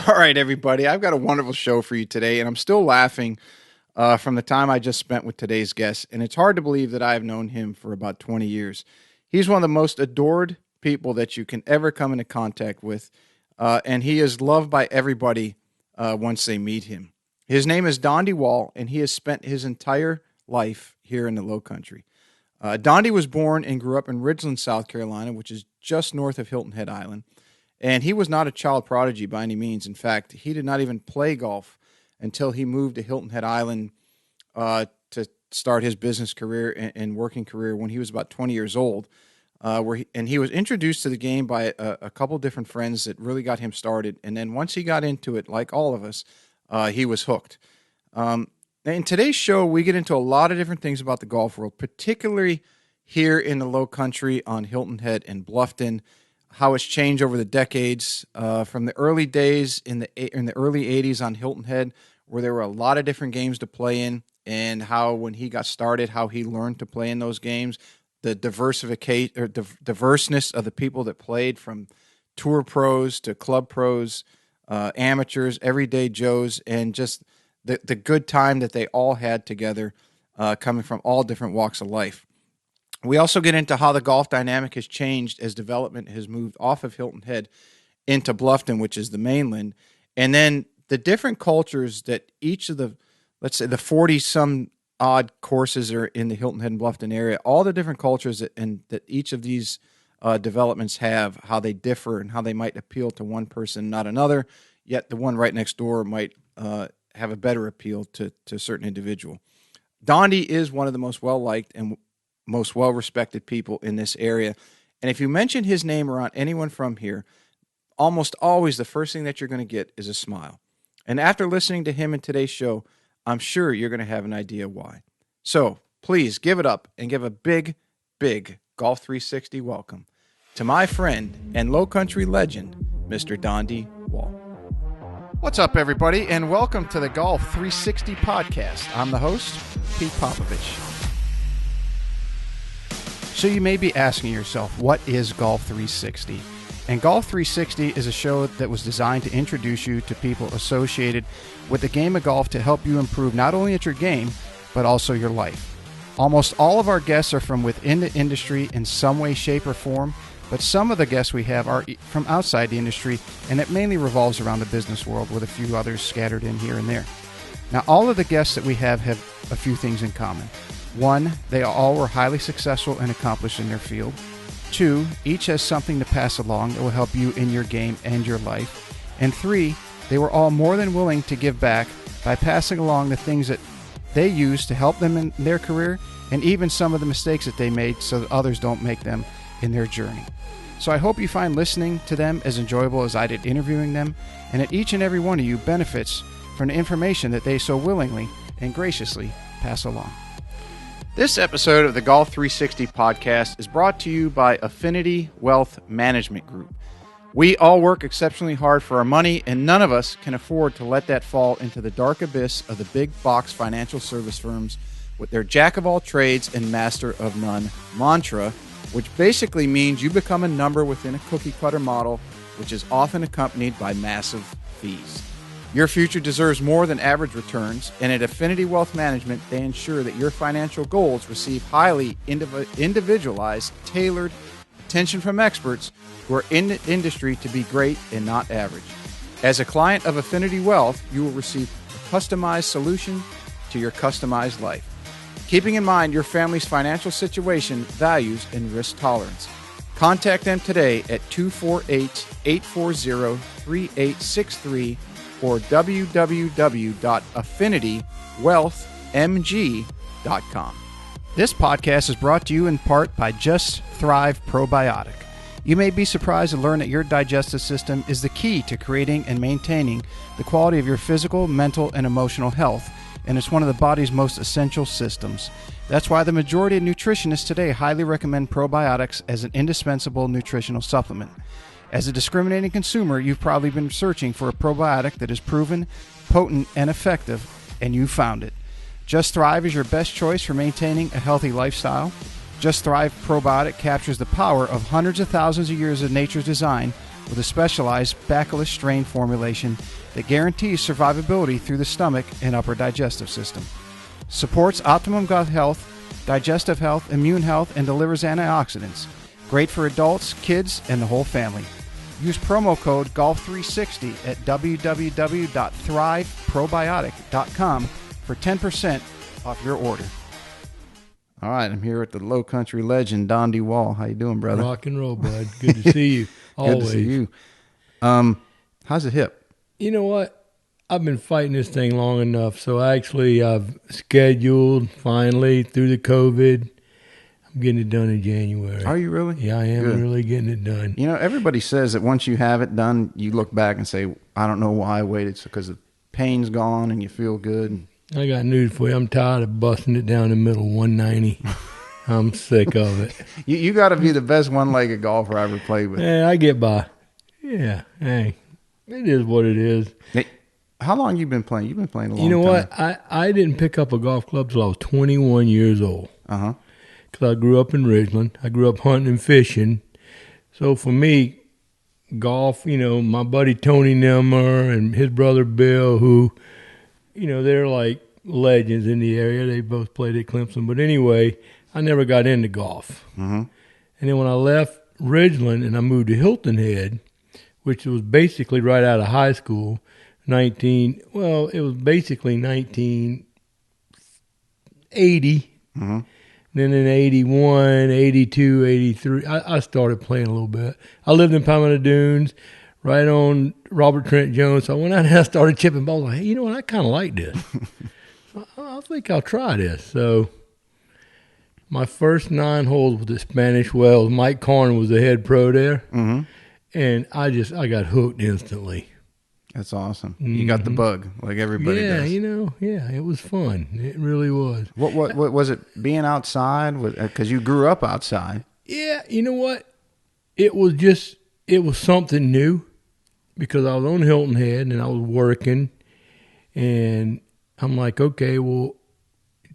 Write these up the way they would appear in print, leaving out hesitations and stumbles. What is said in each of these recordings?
All right, everybody. I've got a wonderful show for you today, and I'm still laughing from the time I just spent with today's guest, and it's hard to believe that I have known him for about 20 years. He's one of the most adored people that you can ever come into contact with, and he is loved by everybody once they meet him. His name is Dondi Wall, and he has spent his entire life here in the Lowcountry. Dondi was born and grew up in Ridgeland, South Carolina, which is just north of Hilton Head Island. And he was not a child prodigy by any means. In fact, he did not even play golf until he moved to Hilton Head Island to start his business career and working career when he was about 20 years old. And he was introduced to the game by a couple different friends that really got him started. And then once he got into it, like all of us, he was hooked. In today's show, we get into a lot of different things about the golf world, particularly here in the Lowcountry on Hilton Head and Bluffton, how it's changed over the decades, from the early days in the early 80s on Hilton Head, where there were a lot of different games to play in, and how when he got started, how he learned to play in those games, the diversification or diverseness of the people that played, from tour pros to club pros, amateurs, everyday Joes, and just the good time that they all had together, coming from all different walks of life. We also get into how the golf dynamic has changed as development has moved off of Hilton Head into Bluffton, which is the mainland, and then the different cultures that each of the, let's say, the 40-some odd courses are in the Hilton Head and Bluffton area, all the different cultures that each of these developments have, how they differ and how they might appeal to one person, not another, yet the one right next door might have a better appeal to a certain individual. Dondi is one of the most well-liked and most well-respected people in this area. And if you mention his name around anyone from here, almost always the first thing that you're going to get is a smile. And after listening to him in today's show, I'm sure you're going to have an idea why. So please give it up and give a big, big Golf 360 welcome to my friend and Lowcountry legend, Mr. Dondi Wall. What's up, everybody, and welcome to the Golf 360 podcast. I'm the host, Pete Popovich. So you may be asking yourself, what is Golf 360? And Golf 360 is a show that was designed to introduce you to people associated with the game of golf to help you improve not only at your game, but also your life. Almost all of our guests are from within the industry in some way, shape, or form, but some of the guests we have are from outside the industry, and it mainly revolves around the business world with a few others scattered in here and there. Now, all of the guests that we have a few things in common. One, they all were highly successful and accomplished in their field. Two, each has something to pass along that will help you in your game and your life. And three, they were all more than willing to give back by passing along the things that they used to help them in their career, and even some of the mistakes that they made so that others don't make them in their journey. So I hope you find listening to them as enjoyable as I did interviewing them, and that each and every one of you benefits from the information that they so willingly and graciously pass along. This episode of the Golf 360 podcast is brought to you by Affinity Wealth Management Group. We all work exceptionally hard for our money, and none of us can afford to let that fall into the dark abyss of the big box financial service firms with their jack of all trades and master of none mantra, which basically means you become a number within a cookie cutter model, which is often accompanied by massive fees. Your future deserves more than average returns, and at Affinity Wealth Management, they ensure that your financial goals receive highly individualized, tailored attention from experts who are in the industry to be great and not average. As a client of Affinity Wealth, you will receive a customized solution to your customized life, keeping in mind your family's financial situation, values, and risk tolerance. Contact them today at 248-840-3863 or www.affinitywealthmg.com. This podcast is brought to you in part by Just Thrive Probiotic. You may be surprised to learn that your digestive system is the key to creating and maintaining the quality of your physical, mental, and emotional health, and it's one of the body's most essential systems. That's why the majority of nutritionists today highly recommend probiotics as an indispensable nutritional supplement. As a discriminating consumer, you've probably been searching for a probiotic that is proven, potent, and effective, and you found it. Just Thrive is your best choice for maintaining a healthy lifestyle. Just Thrive Probiotic captures the power of hundreds of thousands of years of nature's design with a specialized bacillus strain formulation that guarantees survivability through the stomach and upper digestive system. Supports optimum gut health, digestive health, immune health, and delivers antioxidants. Great for adults, kids, and the whole family. Use promo code GOLF360 at www.thriveprobiotic.com for 10% off your order. All right, I'm here with the Lowcountry legend, Dondi Wall. How you doing, brother? Rock and roll, bud. Good to see you. Always. Good to see you. How's the hip? You know what? I've been fighting this thing long enough, so actually I've scheduled, finally, through the COVID. I'm getting it done in January. Are you really? Yeah, I am really getting it done. You know, everybody says that once you have it done, you look back and say, I don't know why I waited. It's because the pain's gone and you feel good. I got news for you. I'm tired of busting it down the middle, 190. I'm sick of it. You got to be the best one-legged golfer I ever played with. Yeah, I get by. Yeah, hey, it is what it is. Hey, how long you been playing? You've been playing a long time. You know what? I didn't pick up a golf club till I was 21 years old. Uh-huh. Because I grew up in Ridgeland. I grew up hunting and fishing. So for me, golf, you know, my buddy Tony Nimmer and his brother Bill, who, you know, they're like legends in the area. They both played at Clemson. But anyway, I never got into golf. Mm-hmm. And then when I left Ridgeland and I moved to Hilton Head, which was basically right out of high school, it was basically 1980. Mm-hmm. Then in 81, 82, 83, I started playing a little bit. I lived in Palmetto Dunes, right on Robert Trent Jones. So I went out and I started chipping balls. Like, hey, you know what? I kind of like this. I think I'll try this. So my first 9 holes with the Spanish Wells, Mike Carn was the head pro there. Mm-hmm. And I got hooked instantly. That's awesome. Mm-hmm. You got the bug like everybody does. Yeah, it was fun. It really was. What was it, being outside? Because you grew up outside. Yeah, you know what? It was something new because I was on Hilton Head and I was working. And I'm like, okay, well,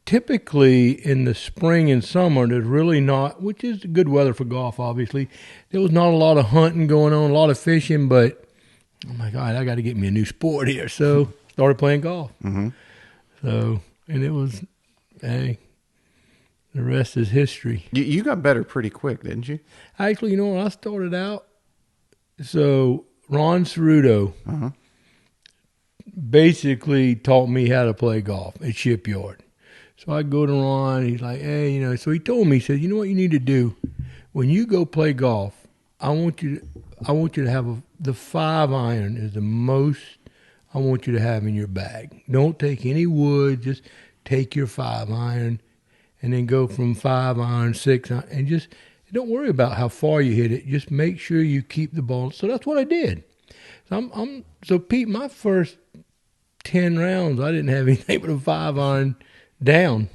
typically in the spring and summer, there's really not, which is good weather for golf, obviously. There was not a lot of hunting going on, a lot of fishing, but I'm like, all right, I got to get me a new sport here. So started playing golf. Mm-hmm. So, and it was, hey, the rest is history. You got better pretty quick, didn't you? Actually, you know, when I started out, so Ron Cerruto basically taught me how to play golf at Shipyard. So I go to Ron, he's like, hey, you know, so he told me, he said, you know what you need to do? When you go play golf, I want you to have the 5-iron is the most I want you to have in your bag. Don't take any wood, just take your 5-iron and then go from 5-iron, 6-iron, and just don't worry about how far you hit it. Just make sure you keep the ball. So that's what I did. So Pete, my first 10 rounds, I didn't have anything but a 5-iron down.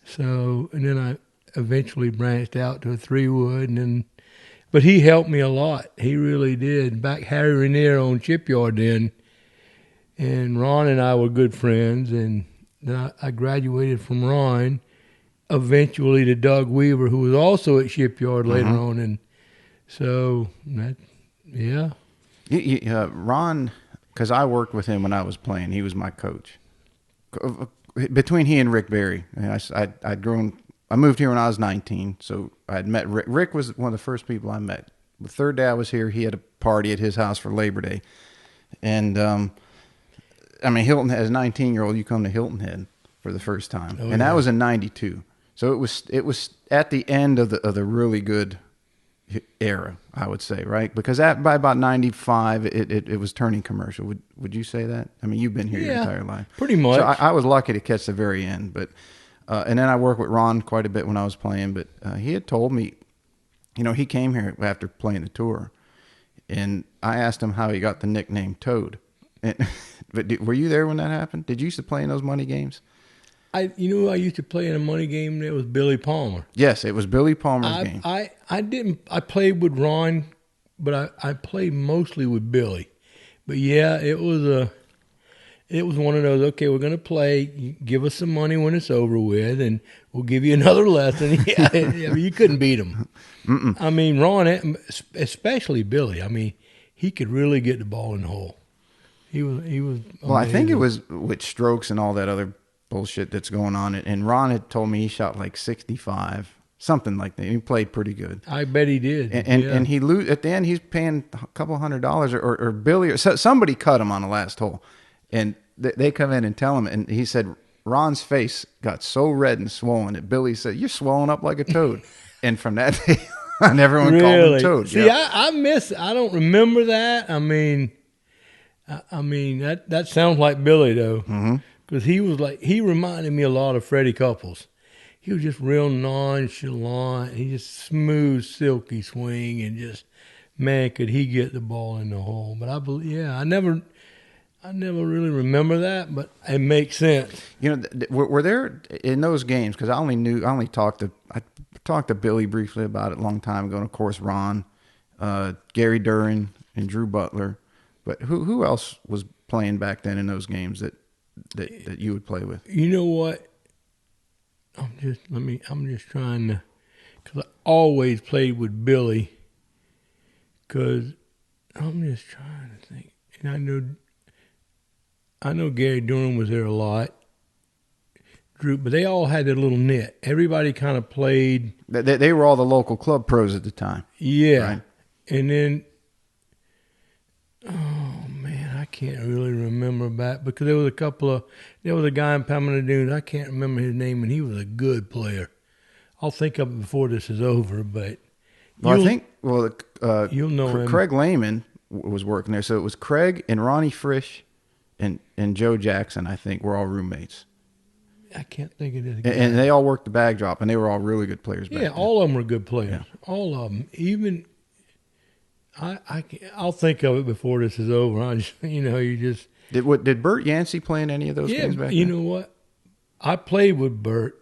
So, and then I eventually branched out to a 3-wood, but he helped me a lot. He really did. Back Harry Rainier on Shipyard then, and Ron and I were good friends, and then I graduated from Ron, eventually to Doug Weaver, who was also at Shipyard later on, and so, yeah. Ron, because I worked with him when I was playing. He was my coach. Between he and Rick Berry, I'd grown. I moved here when I was 19, so I had met Rick. Rick was one of the first people I met. The third day I was here, he had a party at his house for Labor Day. And, Hilton Head, as a 19-year-old, you come to Hilton Head for the first time. Oh, and that was in 92. So it was at the end of the really good era, I would say, right? Because by about 95, it was turning commercial. Would you say that? I mean, you've been here your entire life. Pretty much. So I was lucky to catch the very end, but... and then I worked with Ron quite a bit when I was playing, but he had told me, you know, he came here after playing the tour, and I asked him how he got the nickname Toad. But were you there when that happened? Did you used to play in those money games? I used to play in a money game. It was Billy Palmer. Yes, it was Billy Palmer's game. I played with Ron, but I played mostly with Billy. But yeah, it was it was one of those, okay, we're going to play. You give us some money when it's over with, and we'll give you another lesson. Yeah, I mean, you couldn't beat him. I mean, Ron, especially Billy, I mean, he could really get the ball in the hole. He was Well, I think amazing. it was with strokes and all that other bullshit that's going on. And Ron had told me he shot like 65, something like that. He played pretty good. I bet he did. And he at the end, he's paying a couple $100 or Billy or somebody cut him on the last hole. And they come in and tell him, and he said Ron's face got so red and swollen that Billy said, "You're swollen up like a toad." And from that day on, everyone called him Toad. See, yeah. I don't remember that. I mean, that sounds like Billy though, because he reminded me a lot of Freddie Couples. He was just real nonchalant. He just smooth, silky swing, and just, man, could he get the ball in the hole. But I never really remember that, but it makes sense. You know, were there in those games? Because I only talked to Billy briefly about it a long time ago. And of course, Ron, Gary Duran, and Drew Butler. But who else was playing back then in those games that you would play with? You know what? I'm just trying to, because I always played with Billy. Because I'm just trying to think, and I know Gary Durham was there a lot. Drew, but they all had their little net. Everybody kind of played. They were all the local club pros at the time. Yeah, right? And then, oh man, I can't really remember back because there was a guy in Pamela Dunes. I can't remember his name, and he was a good player. I'll think of it before this is over, but you'll know him. Craig Lehman was working there, so it was Craig and Ronnie Frisch and Joe Jackson. I think were all roommates. I can't think of it. And they all worked the bag drop, and they were all really good players. Back then. All of them were good players. Yeah. All of them. Even I'll think of it before this is over. I just, Did Bert Yancey play in any of those games back then? You know what? I played with Bert.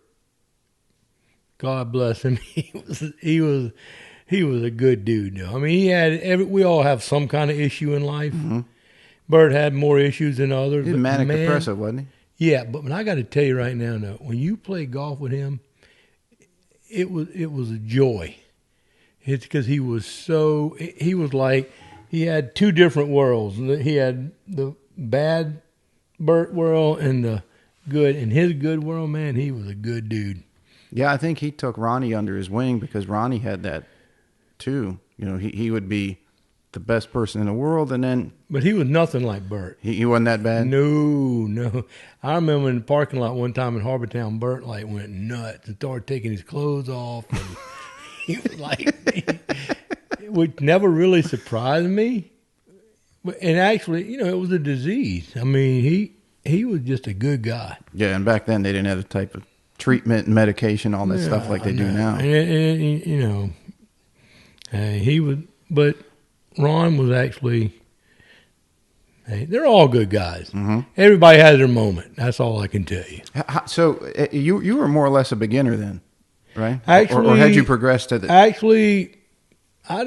God bless him. He was a good dude. Though. I mean, we all have some kind of issue in life. Mm-hmm. Bert had more issues than others. He was manic depressive, wasn't he? Yeah, but I got to tell you right now, when you play golf with him, it was a joy. It's because he was like, he had two different worlds. He had the bad Bert world and the good. In his good world, man, he was a good dude. Yeah, I think he took Ronnie under his wing because Ronnie had that too. He would be the best person in the world, but he was nothing like Bert. He wasn't that bad? No. I remember in the parking lot one time in Harbortown, Bert went nuts and started taking his clothes off. And he was which never really surprised me. And actually, it was a disease. I mean, he was just a good guy. Yeah, and back then they didn't have the type of treatment and medication, all that stuff like they do now. And he was, but Ron was actually, they're all good guys. Mm-hmm. Everybody has their moment. That's all I can tell you. So you were more or less a beginner then, right? Actually, or had you progressed to the? Actually, I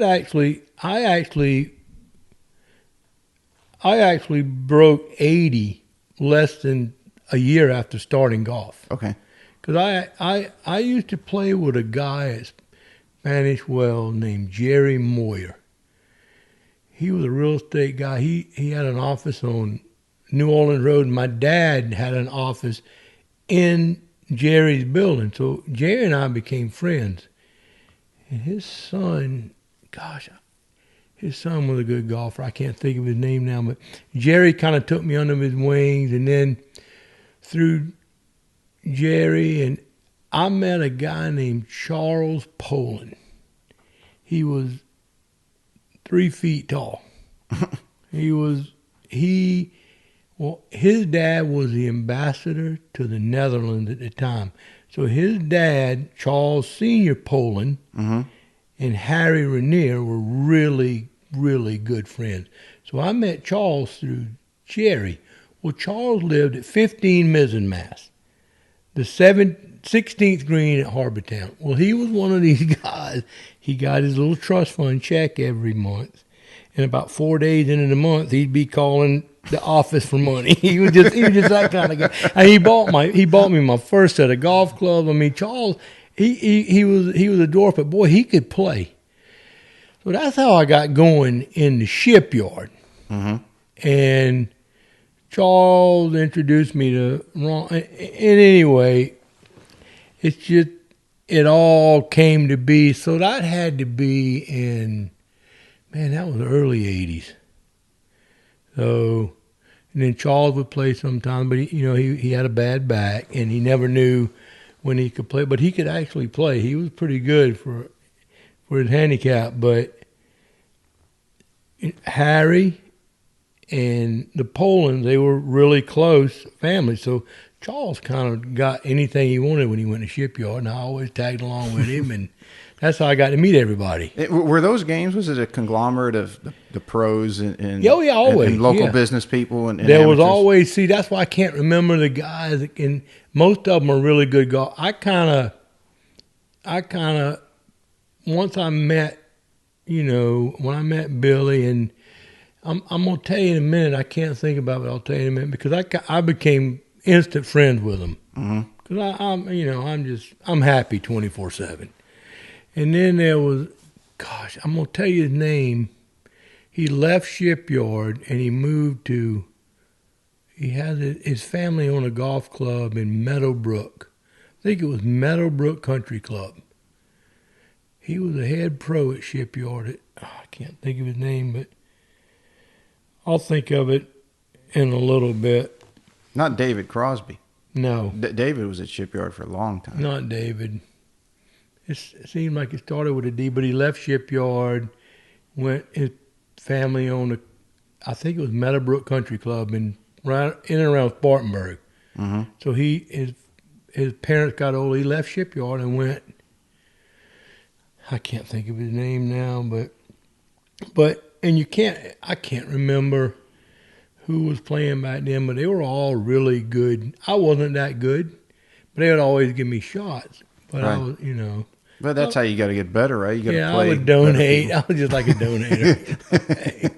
actually broke 80 less than a year after starting golf. Okay. Because I used to play with a guy at Spanish Well named Jerry Moyer. He was a real estate guy. He had an office on New Orleans Road. And my dad had an office in Jerry's building. So Jerry and I became friends. And his son was a good golfer. I can't think of his name now, but Jerry kind of took me under his wings. And then through Jerry, and I met a guy named Charles Poland. He was 3 feet tall. His dad was the ambassador to the Netherlands at the time. So his dad, Charles Senior Poland, mm-hmm. and Harry Rainier were really, really good friends. So I met Charles through Jerry. Well, Charles lived at 15 Mizzenmast, the 16th green at Harbortown. Well, he was one of these guys. He got his little trust fund check every month. And about 4 days into the month, he'd be calling the office for money. He was just that kind of guy. And he bought me my first set of golf clubs. I mean, Charles, he was a dwarf, but boy, he could play. So that's how I got going in the shipyard. Mm-hmm. And Charles introduced me to Ron. And anyway, it's just, it all came to be. So that had to be in, man, that was the early 80s. So, and then Charles would play sometimes, but he had a bad back, and he never knew when he could play. But he could actually play. He was pretty good for his handicap. But Harry and the Polands, they were really close family. So Charles kind of got anything he wanted when he went to shipyard, and I always tagged along with him, and that's how I got to meet everybody. Were those games, was it a conglomerate of the pros and always. And local business people? And there amateurs? Was always, see, that's why I can't remember the guys, and most of them are really good golf. I kind of, once I met, when I met Billy, and I'm going to tell you in a minute, I can't think about it, I'll tell you in a minute, because I became instant friends with him. Because I'm happy 24/7. And then there was, gosh, I'm going to tell you his name. He left shipyard and he moved to, he has his family owned a golf club in Meadowbrook. I think it was Meadowbrook Country Club. He was a head pro at shipyard. I can't think of his name, but I'll think of it in a little bit. Not David Crosby. No. David was at shipyard for a long time. Not David. It seemed like it started with a D, but he left shipyard, his family owned I think it was Meadowbrook Country Club in and around Spartanburg. Mm-hmm. So his parents got old. He left shipyard and went, I can't think of his name now, and I can't remember who was playing back then, but they were all really good. I wasn't that good, but they would always give me shots. But right. I was, But that's how you got to get better, right? You got to play. I would donate. I was just like a donator.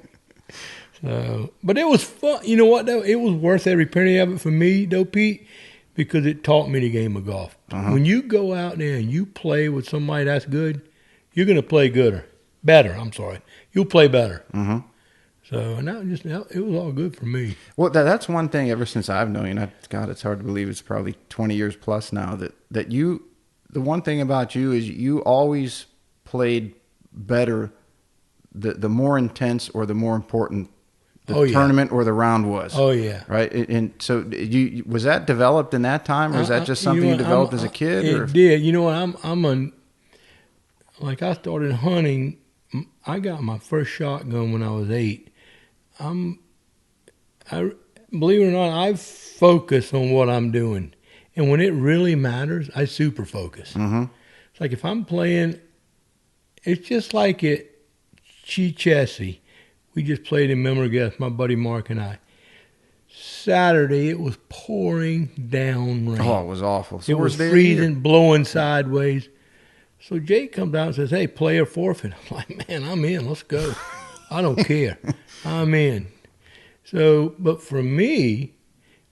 So, but it was fun. You know what, though? It was worth every penny of it for me, though, Pete, because it taught me the game of golf. Uh-huh. When you go out there and you play with somebody that's good, you're going to play better. I'm sorry. You'll play better. Mm-hmm. So, and it was all good for me. Well, that's one thing ever since I've known you. God, it's hard to believe it's probably 20 years plus now that you, the one thing about you is you always played better the more intense or the more important the tournament or the round was. Oh, yeah. Right? And so was that developed in that time, or is that just something you developed as a kid? It did. You know what? Like I started hunting. I got my first shotgun when I was 8. Believe it or not, I focus on what I'm doing. And when it really matters, I super focus. Mm-hmm. It's like if I'm playing, it's just like at Chessie. We just played in Memory Guest, my buddy Mark and I. Saturday, it was pouring down rain. Oh, it was awful. So it was freezing, blowing sideways. So Jake comes out and says, hey, play or forfeit. I'm like, man, I'm in. Let's go. I don't care. I'm in. So, but for me,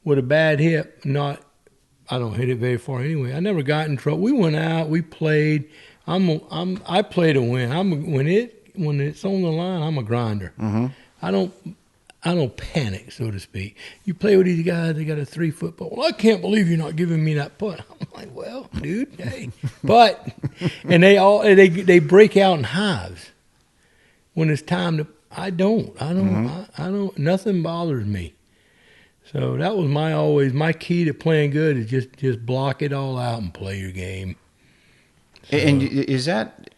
with a bad hip, I don't hit it very far anyway. I never got in trouble. We went out, we played. I play to win. When it's on the line, I'm a grinder. Mm-hmm. I don't panic, so to speak. You play with these guys, they got a 3-foot ball. Well, I can't believe you're not giving me that putt. I'm like, well, dude, hey. But, and they break out in hives. When it's time to, I don't, nothing bothers me. So that was my key to playing good is just block it all out and play your game. So, and is that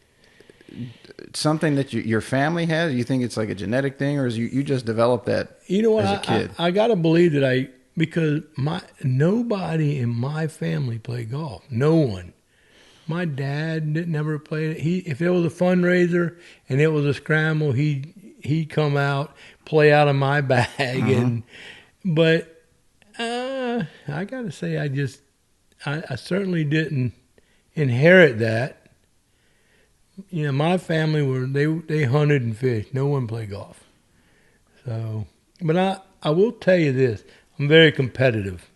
something that your family has? You think it's like a genetic thing, or is you just developed that as a kid? I got to believe that because nobody in my family played golf. No one. My dad never played it. If there was a fundraiser and it was a scramble, he'd come out, play out of my bag. Mm-hmm. But I got to say, I certainly didn't inherit that. My family they hunted and fished. No one played golf. So, but I will tell you this. I'm very competitive.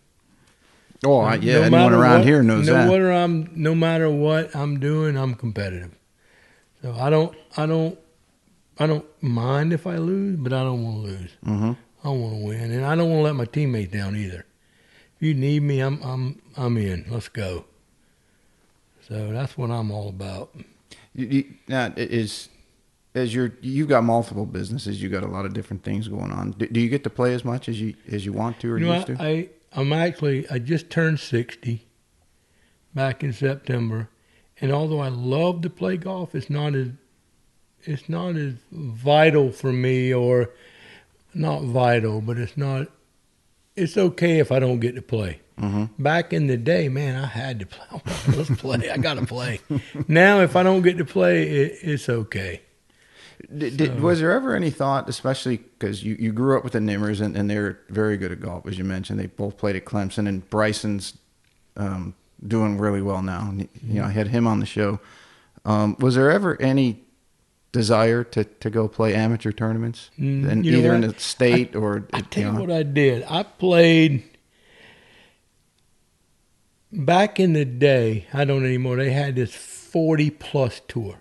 Oh, yeah. Anyone around here knows that. No matter what I'm doing, I'm competitive. So I don't mind if I lose, but I don't want to lose. Mm-hmm. I want to win, and I don't want to let my teammates down either. If you need me, I'm in. Let's go. So that's what I'm all about. Now, you've got multiple businesses. You got a lot of different things going on. Do you get to play as much as you want to or used to? I just turned 60 back in September, and although I love to play golf, it's not as vital for me, or not vital, but it's okay if I don't get to play. Mm-hmm. Back in the day, man, I had to play. Let's play. I got to play. Now, if I don't get to play, it's okay. Was there ever any thought, especially because you grew up with the Nimmers and they're very good at golf, as you mentioned. They both played at Clemson, and Bryson's doing really well now. I had him on the show. Was there ever any desire to go play amateur tournaments, and either in the state or? I tell you what I did. I played back in the day. I don't anymore. They had this 40+ tour.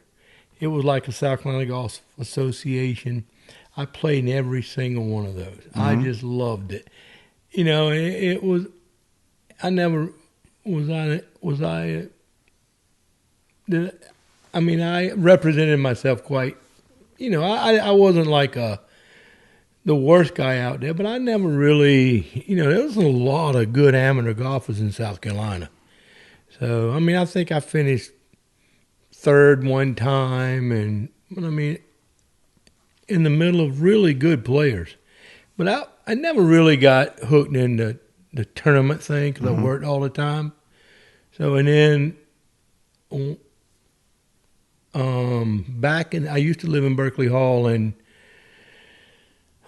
It was like a South Carolina Golf Association. I played in every single one of those. Mm-hmm. I just loved it. It was. I never was. I represented myself quite. I wasn't like the worst guy out there, but I never really. There was a lot of good amateur golfers in South Carolina. So I think I finished third one time, in the middle of really good players. But I never really got hooked into the tournament thing because I worked all the time. So, and then I used to live in Berkeley Hall, and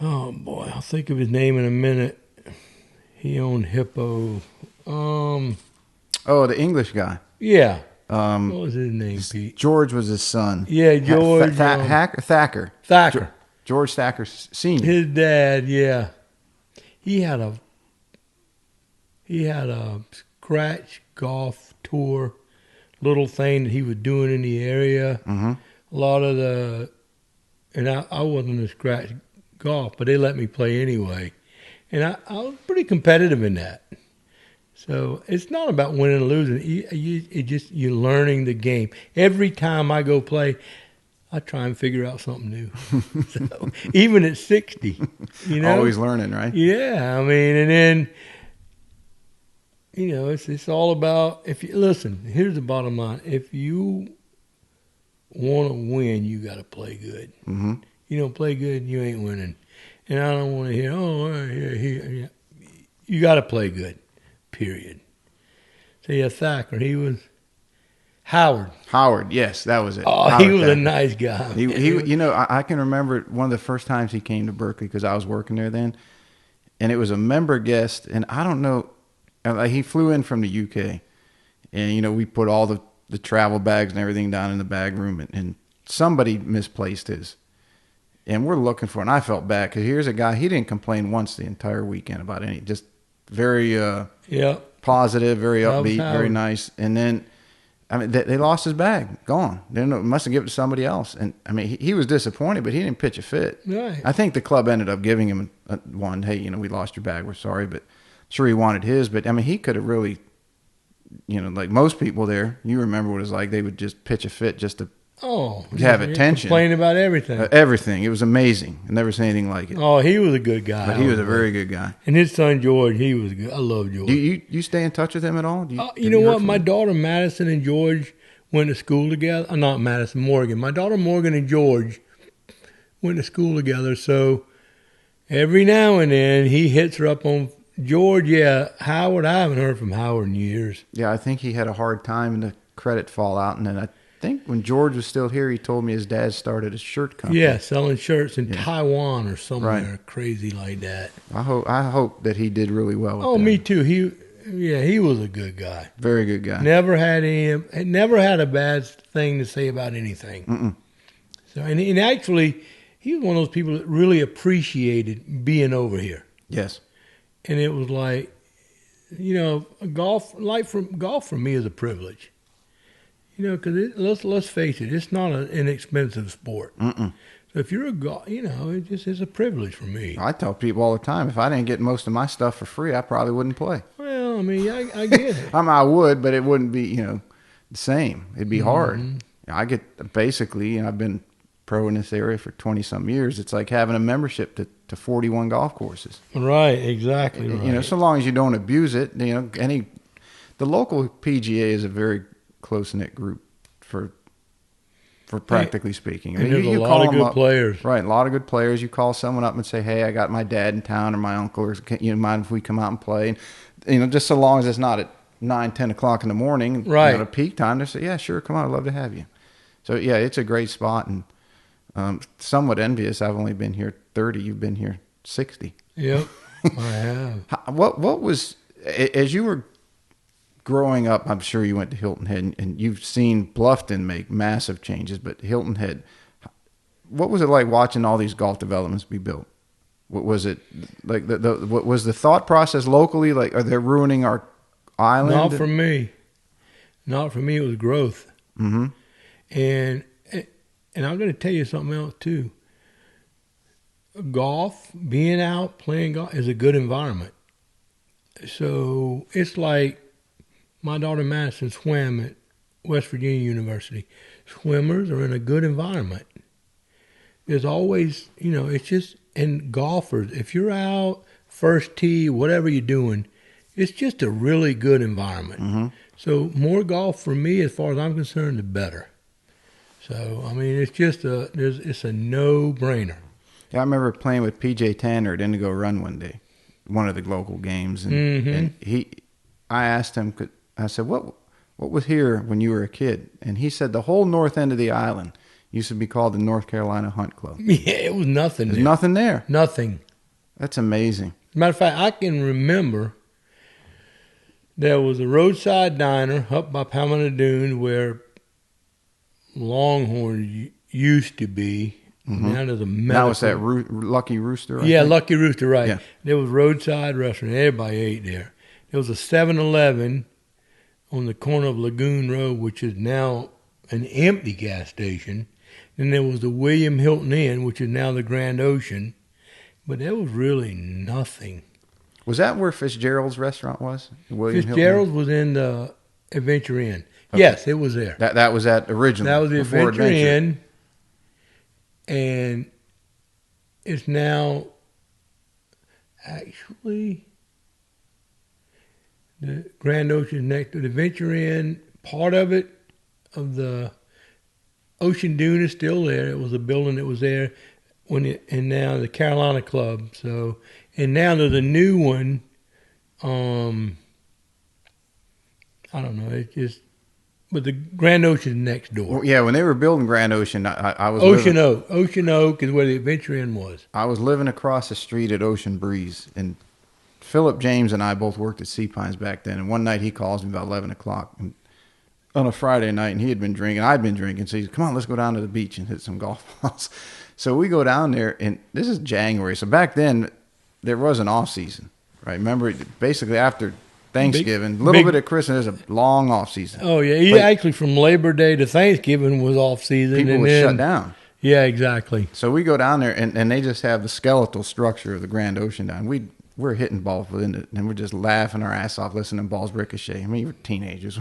oh boy, I'll think of his name in a minute. He owned Hippo. The English guy. Yeah. What was his name, Pete? George was his son. Yeah, George. Thacker. Thacker. George Thacker Sr. His dad, yeah. He had a scratch golf tour, little thing that he was doing in the area. Mm-hmm. A lot of and I wasn't a scratch golf, but they let me play anyway. And I was pretty competitive in that. So it's not about winning or losing. You're learning the game. Every time I go play, I try and figure out something new. So, even at 60, Always learning, right? Yeah, and then, it's all about, listen, here's the bottom line. If you want to win, you got to play good. Mm-hmm. You don't play good, you ain't winning. And I don't want to hear, you got to play good. Period. So yeah, Thacker. He was Howard. Howard, yes, that was it. Oh, Howard he was Thacker. a nice guy. I can remember one of the first times he came to Berkeley because I was working there then, and it was a member guest, and I don't know, he flew in from the UK, and we put all the travel bags and everything down in the bag room, and somebody misplaced his. And we're looking for it, and I felt bad because here's a guy, he didn't complain once the entire weekend about any, just very positive, very upbeat, very nice. And then, they lost his bag, gone. They must have given it to somebody else. And he was disappointed, but he didn't pitch a fit. Right. I think the club ended up giving him one. Hey, we lost your bag. We're sorry, but sure he wanted his. But he could have really, like most people there. You remember what it was like. They would just pitch a fit just to have attention. Complain about everything. Everything. It was amazing. I never seen anything like it. Oh, he was a good guy. But he was a very good guy. And his son George, he was good. I love George. Do you stay in touch with him at all? You know what? My daughter Madison and George went to school together. Not Madison, Morgan. My daughter Morgan and George went to school together. So every now and then he hits her up on George. Yeah, Howard. I haven't heard from Howard in years. Yeah, I think he had a hard time in the credit fallout, and then I think when George was still here, he told me his dad started a shirt company. Yeah, selling shirts in Taiwan or somewhere crazy like that. I hope that he did really well with that. Me too. He was a good guy. Very good guy. Never had a bad thing to say about anything. Mm-mm. So and actually, he was one of those people that really appreciated being over here. Yes. And it was like, golf for me is a privilege. Because let's face it, it's not an inexpensive sport. Mm-mm. So if you're it just is a privilege for me. I tell people all the time, if I didn't get most of my stuff for free, I probably wouldn't play. Well, I mean, I get it. I would, but it wouldn't be, the same. It'd be hard. I get basically, I've been pro in this area for 20-some years. It's like having a membership to 41 golf courses. Right, exactly. Right. So long as you don't abuse it, the local PGA is a very close-knit group for practically speaking. And there's a lot of good players. Right, a lot of good players. You call someone up and say, hey, I got my dad in town or my uncle, or mind if we come out and play? And, just so long as it's not at 9, 10 o'clock in the morning, right, at peak time, they say, yeah, sure, come on, I'd love to have you. So, yeah, it's a great spot, and somewhat envious. I've only been here 30. You've been here 60. Yep, I have. What was, as you were growing up, I'm sure you went to Hilton Head, and you've seen Bluffton make massive changes, but Hilton Head, what was it like watching all these golf developments be built? What was it like? What was the thought process locally? Like, are they ruining our island? Not for me. Not for me. It was growth. Mm-hmm. And I'm going to tell you something else too. Golf, being out playing golf, is a good environment. So it's like, my daughter Madison swam at West Virginia University. Swimmers are in a good environment. There's always, it's just, and golfers, if you're out, first tee, whatever you're doing, it's just a really good environment. Mm-hmm. So more golf for me, as far as I'm concerned, the better. So, I mean, it's just it's a no-brainer. Yeah, I remember playing with PJ Tanner at Indigo Run one day, one of the local games, and I asked him, I said, what was here when you were a kid? And he said the whole north end of the island used to be called the North Carolina Hunt Club. Yeah, it was nothing. There's nothing there. Nothing. That's amazing. Matter of fact, I can remember there was a roadside diner up by Pamela Dune where Longhorn used to be. Mm-hmm. Now there's a Now it's that Lucky Rooster, I think. Lucky Rooster, right. Yeah. There was roadside restaurant. Everybody ate there. There was a 7-Eleven on the corner of Lagoon Road, which is now an empty gas station. Then there was the William Hilton Inn, which is now the Grand Ocean. But there was really nothing. Was that where Fitzgerald's restaurant was? Fitzgerald's was in the Adventure Inn. Okay. Yes, it was there. That was that originally. That was the Adventure Inn. And it's now actually the Grand Ocean next to the Adventure Inn. Part of it, of the Ocean Dune, is still there. It was a building that was there and now the Carolina Club. So, and now there's a new one. I don't know. It's just, but the Grand Ocean next door. Well, yeah, when they were building Grand Ocean, I was Ocean Oak. Ocean Oak is where the Adventure Inn was. I was living across the street at Ocean Breeze, and Philip James and I both worked at Sea Pines back then. And one night he calls me about 11 o'clock on a Friday night, and he had been drinking. I'd been drinking, so he said, come on, let's go down to the beach and hit some golf balls. So we go down there, and this is January. So back then, there was an off season, right? Remember, basically after Thanksgiving, a little bit of Christmas, there's a long off season. Oh yeah, actually from Labor Day to Thanksgiving was off season. People would shut down. Yeah, exactly. So we go down there, and they just have the skeletal structure of the Grand Ocean down. We're hitting balls within it, and we're just laughing our ass off listening to balls ricochet. I mean, we're teenagers.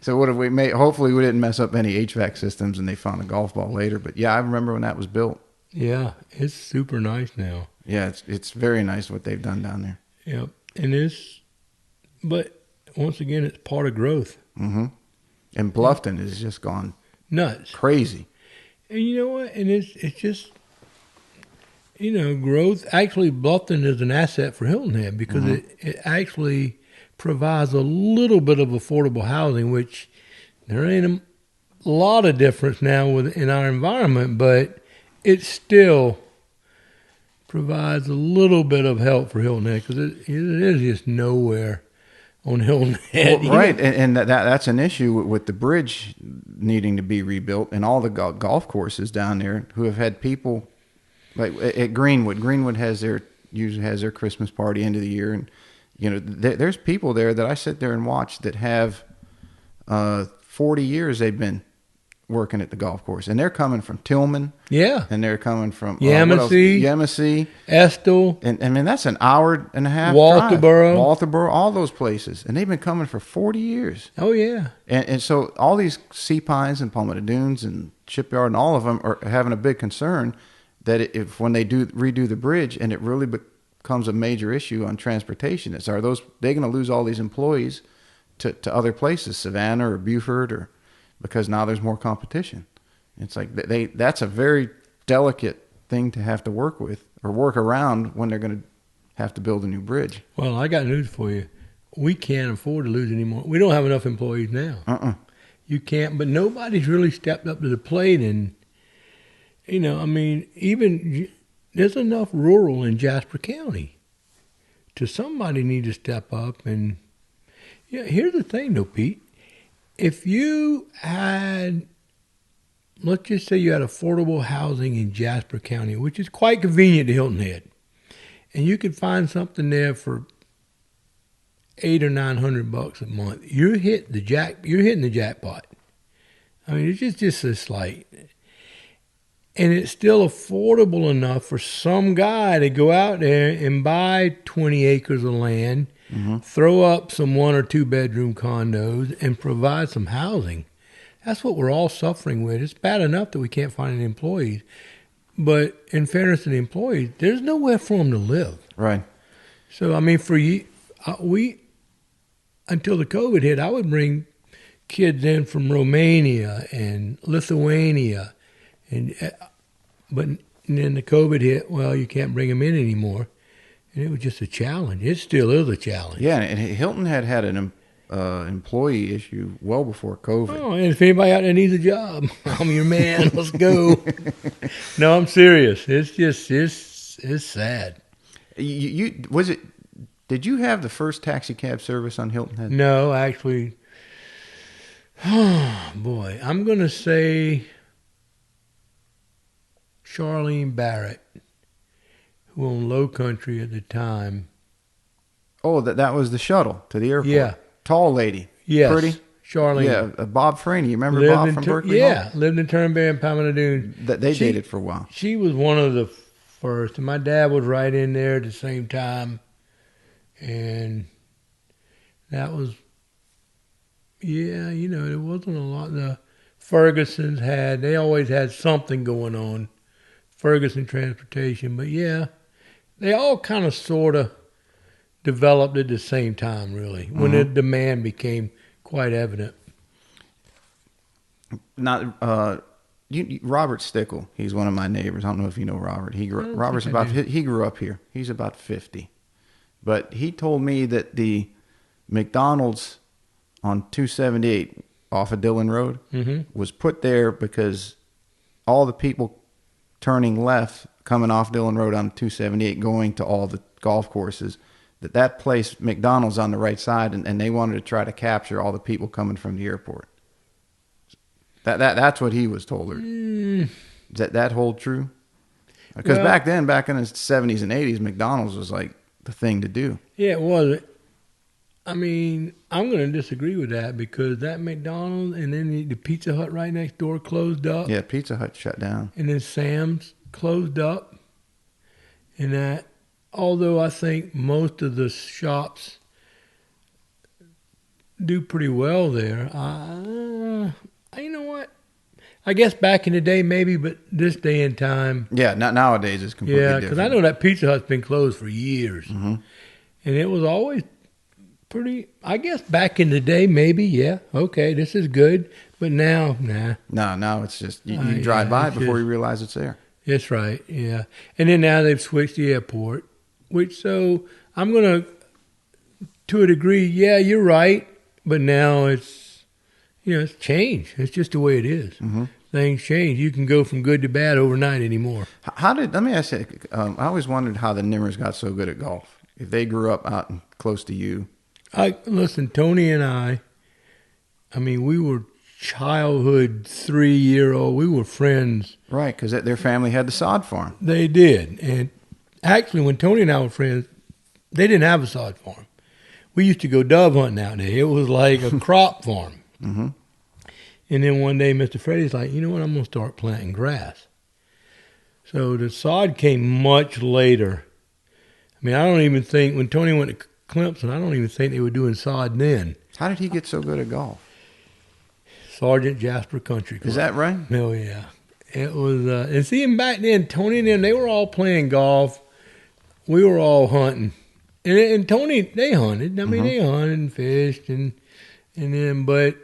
So what have we made? Hopefully we didn't mess up any HVAC systems, and they found a golf ball later. But yeah, I remember when that was built. Yeah, it's super nice now. Yeah, it's very nice what they've done down there. Yep, and but once again, it's part of growth. Mm-hmm. And Bluffton has just gone nuts, crazy. And you know what? And it's just, growth. Actually, Bluffton is an asset for Hilton Head because it actually provides a little bit of affordable housing, which there ain't a lot of difference now in our environment, but it still provides a little bit of help for Hilton Head because it is just nowhere on Hilton Head. Well, right, and that's an issue with the bridge needing to be rebuilt and all the golf courses down there who have had people like at Greenwood. Greenwood has their usually has their Christmas party end of the year, and there's people there that I sit there and watch that have 40 years they've been working at the golf course, and they're coming from Tillman, and they're coming from Yemassee, Estill, and I mean that's an hour and a half Walterboro, all those places, and they've been coming for 40 years. Oh yeah, and so all these Sea Pines and Palmetto Dunes and Shipyard and all of them are having a big concern that if when they redo the bridge and it really becomes a major issue on transportation, they're going to lose all these employees to other places, Savannah or Beaufort, or because now there's more competition. It's like that's a very delicate thing to have to work with or work around when they're going to have to build a new bridge. Well, I got news for you. We can't afford to lose anymore. We don't have enough employees now. You can't, but nobody's really stepped up to the plate. And, I mean, even there's enough rural in Jasper County to somebody need to step up. And, here's the thing, though, Pete. If you had, let's just say you had affordable housing in Jasper County, which is quite convenient to Hilton Head, and you could find something there for $800 or $900 a month, you're hitting the jackpot. I mean, it's just a slight, and it's still affordable enough for some guy to go out there and buy 20 acres of land, throw up some 1 or 2 bedroom condos, and provide some housing. That's what we're all suffering with. It's bad enough that we can't find any employees, but in fairness to the employees, there's nowhere for them to live. Right. So, I mean, for you, until the COVID hit, I would bring kids in from Romania and Lithuania, but then the COVID hit. Well, you can't bring them in anymore, and it was just a challenge. It still is a challenge. Yeah, and Hilton had an employee issue well before COVID. Oh, and if anybody out there needs a job, I'm your man. Let's go. No, I'm serious. It's sad. Did you have the first taxi cab service on Hilton Head? No, actually. Oh, boy. I'm going to say Charlene Barrett, who owned Lowcountry at the time. Oh, that was the shuttle to the airport. Yeah. Tall lady. Yes. Pretty. Charlene. Yeah, Bob Franey. You remember Bob from Berkeley? Yeah, lived in Turnberry and Palmetto Dunes. They dated for a while. She was one of the first, and my dad was right in there at the same time. And that was, there wasn't a lot. The Fergusons they always had something going on. Ferguson Transportation, but they all kind of sort of developed at the same time, really, when the demand became quite evident. Robert Stickle, he's one of my neighbors. I don't know if you know Robert. He grew up here. He's about 50. But he told me that the McDonald's on 278 off of Dillon Road was put there because all the people turning left coming off Dillon Road on 278 going to all the golf courses, that place, McDonald's on the right side, and they wanted to try to capture all the people coming from the airport. That's what he was told. Does that hold true? Because back in the 70s and 80s, McDonald's was like the thing to do. Yeah, it was. I mean, I'm going to disagree with that because that McDonald's and then the Pizza Hut right next door closed up. Yeah, Pizza Hut shut down. And then Sam's closed up. And that, although I think most of the shops do pretty well there, you know what? I guess back in the day maybe, but this day and time. Yeah, not nowadays it's completely different. Yeah, because I know that Pizza Hut's been closed for years. And it was always pretty, I guess back in the day maybe, okay, this is good. But now, nah. No, now it's just, you drive by it before you realize it's there. That's right, yeah. And then now they've switched the airport, so I'm going to a degree, you're right, but now it's changed. It's just the way it is. Things change. You can go from good to bad overnight anymore. Let me ask you, I always wondered how the Nimmers got so good at golf. If they grew up out close to you. Listen, Tony and I mean, we were childhood 3-year-old. We were friends. Right, because their family had the sod farm. They did. Actually, when Tony and I were friends, they didn't have a sod farm. We used to go dove hunting out there. It was like a crop farm. Mm-hmm. And then one day, Mr. Freddie's like, you know what, I'm going to start planting grass. So the sod came much later. I mean, I don't even think, when Tony went to Clemson, I don't even think they were doing sod then. How did he get so good at golf? Sergeant Jasper Country Club. Is that right? Oh, yeah. It was, and seeing back then, Tony and them, they were all playing golf. We were all hunting. And Tony, they hunted. I mean, they hunted and fished. And then, but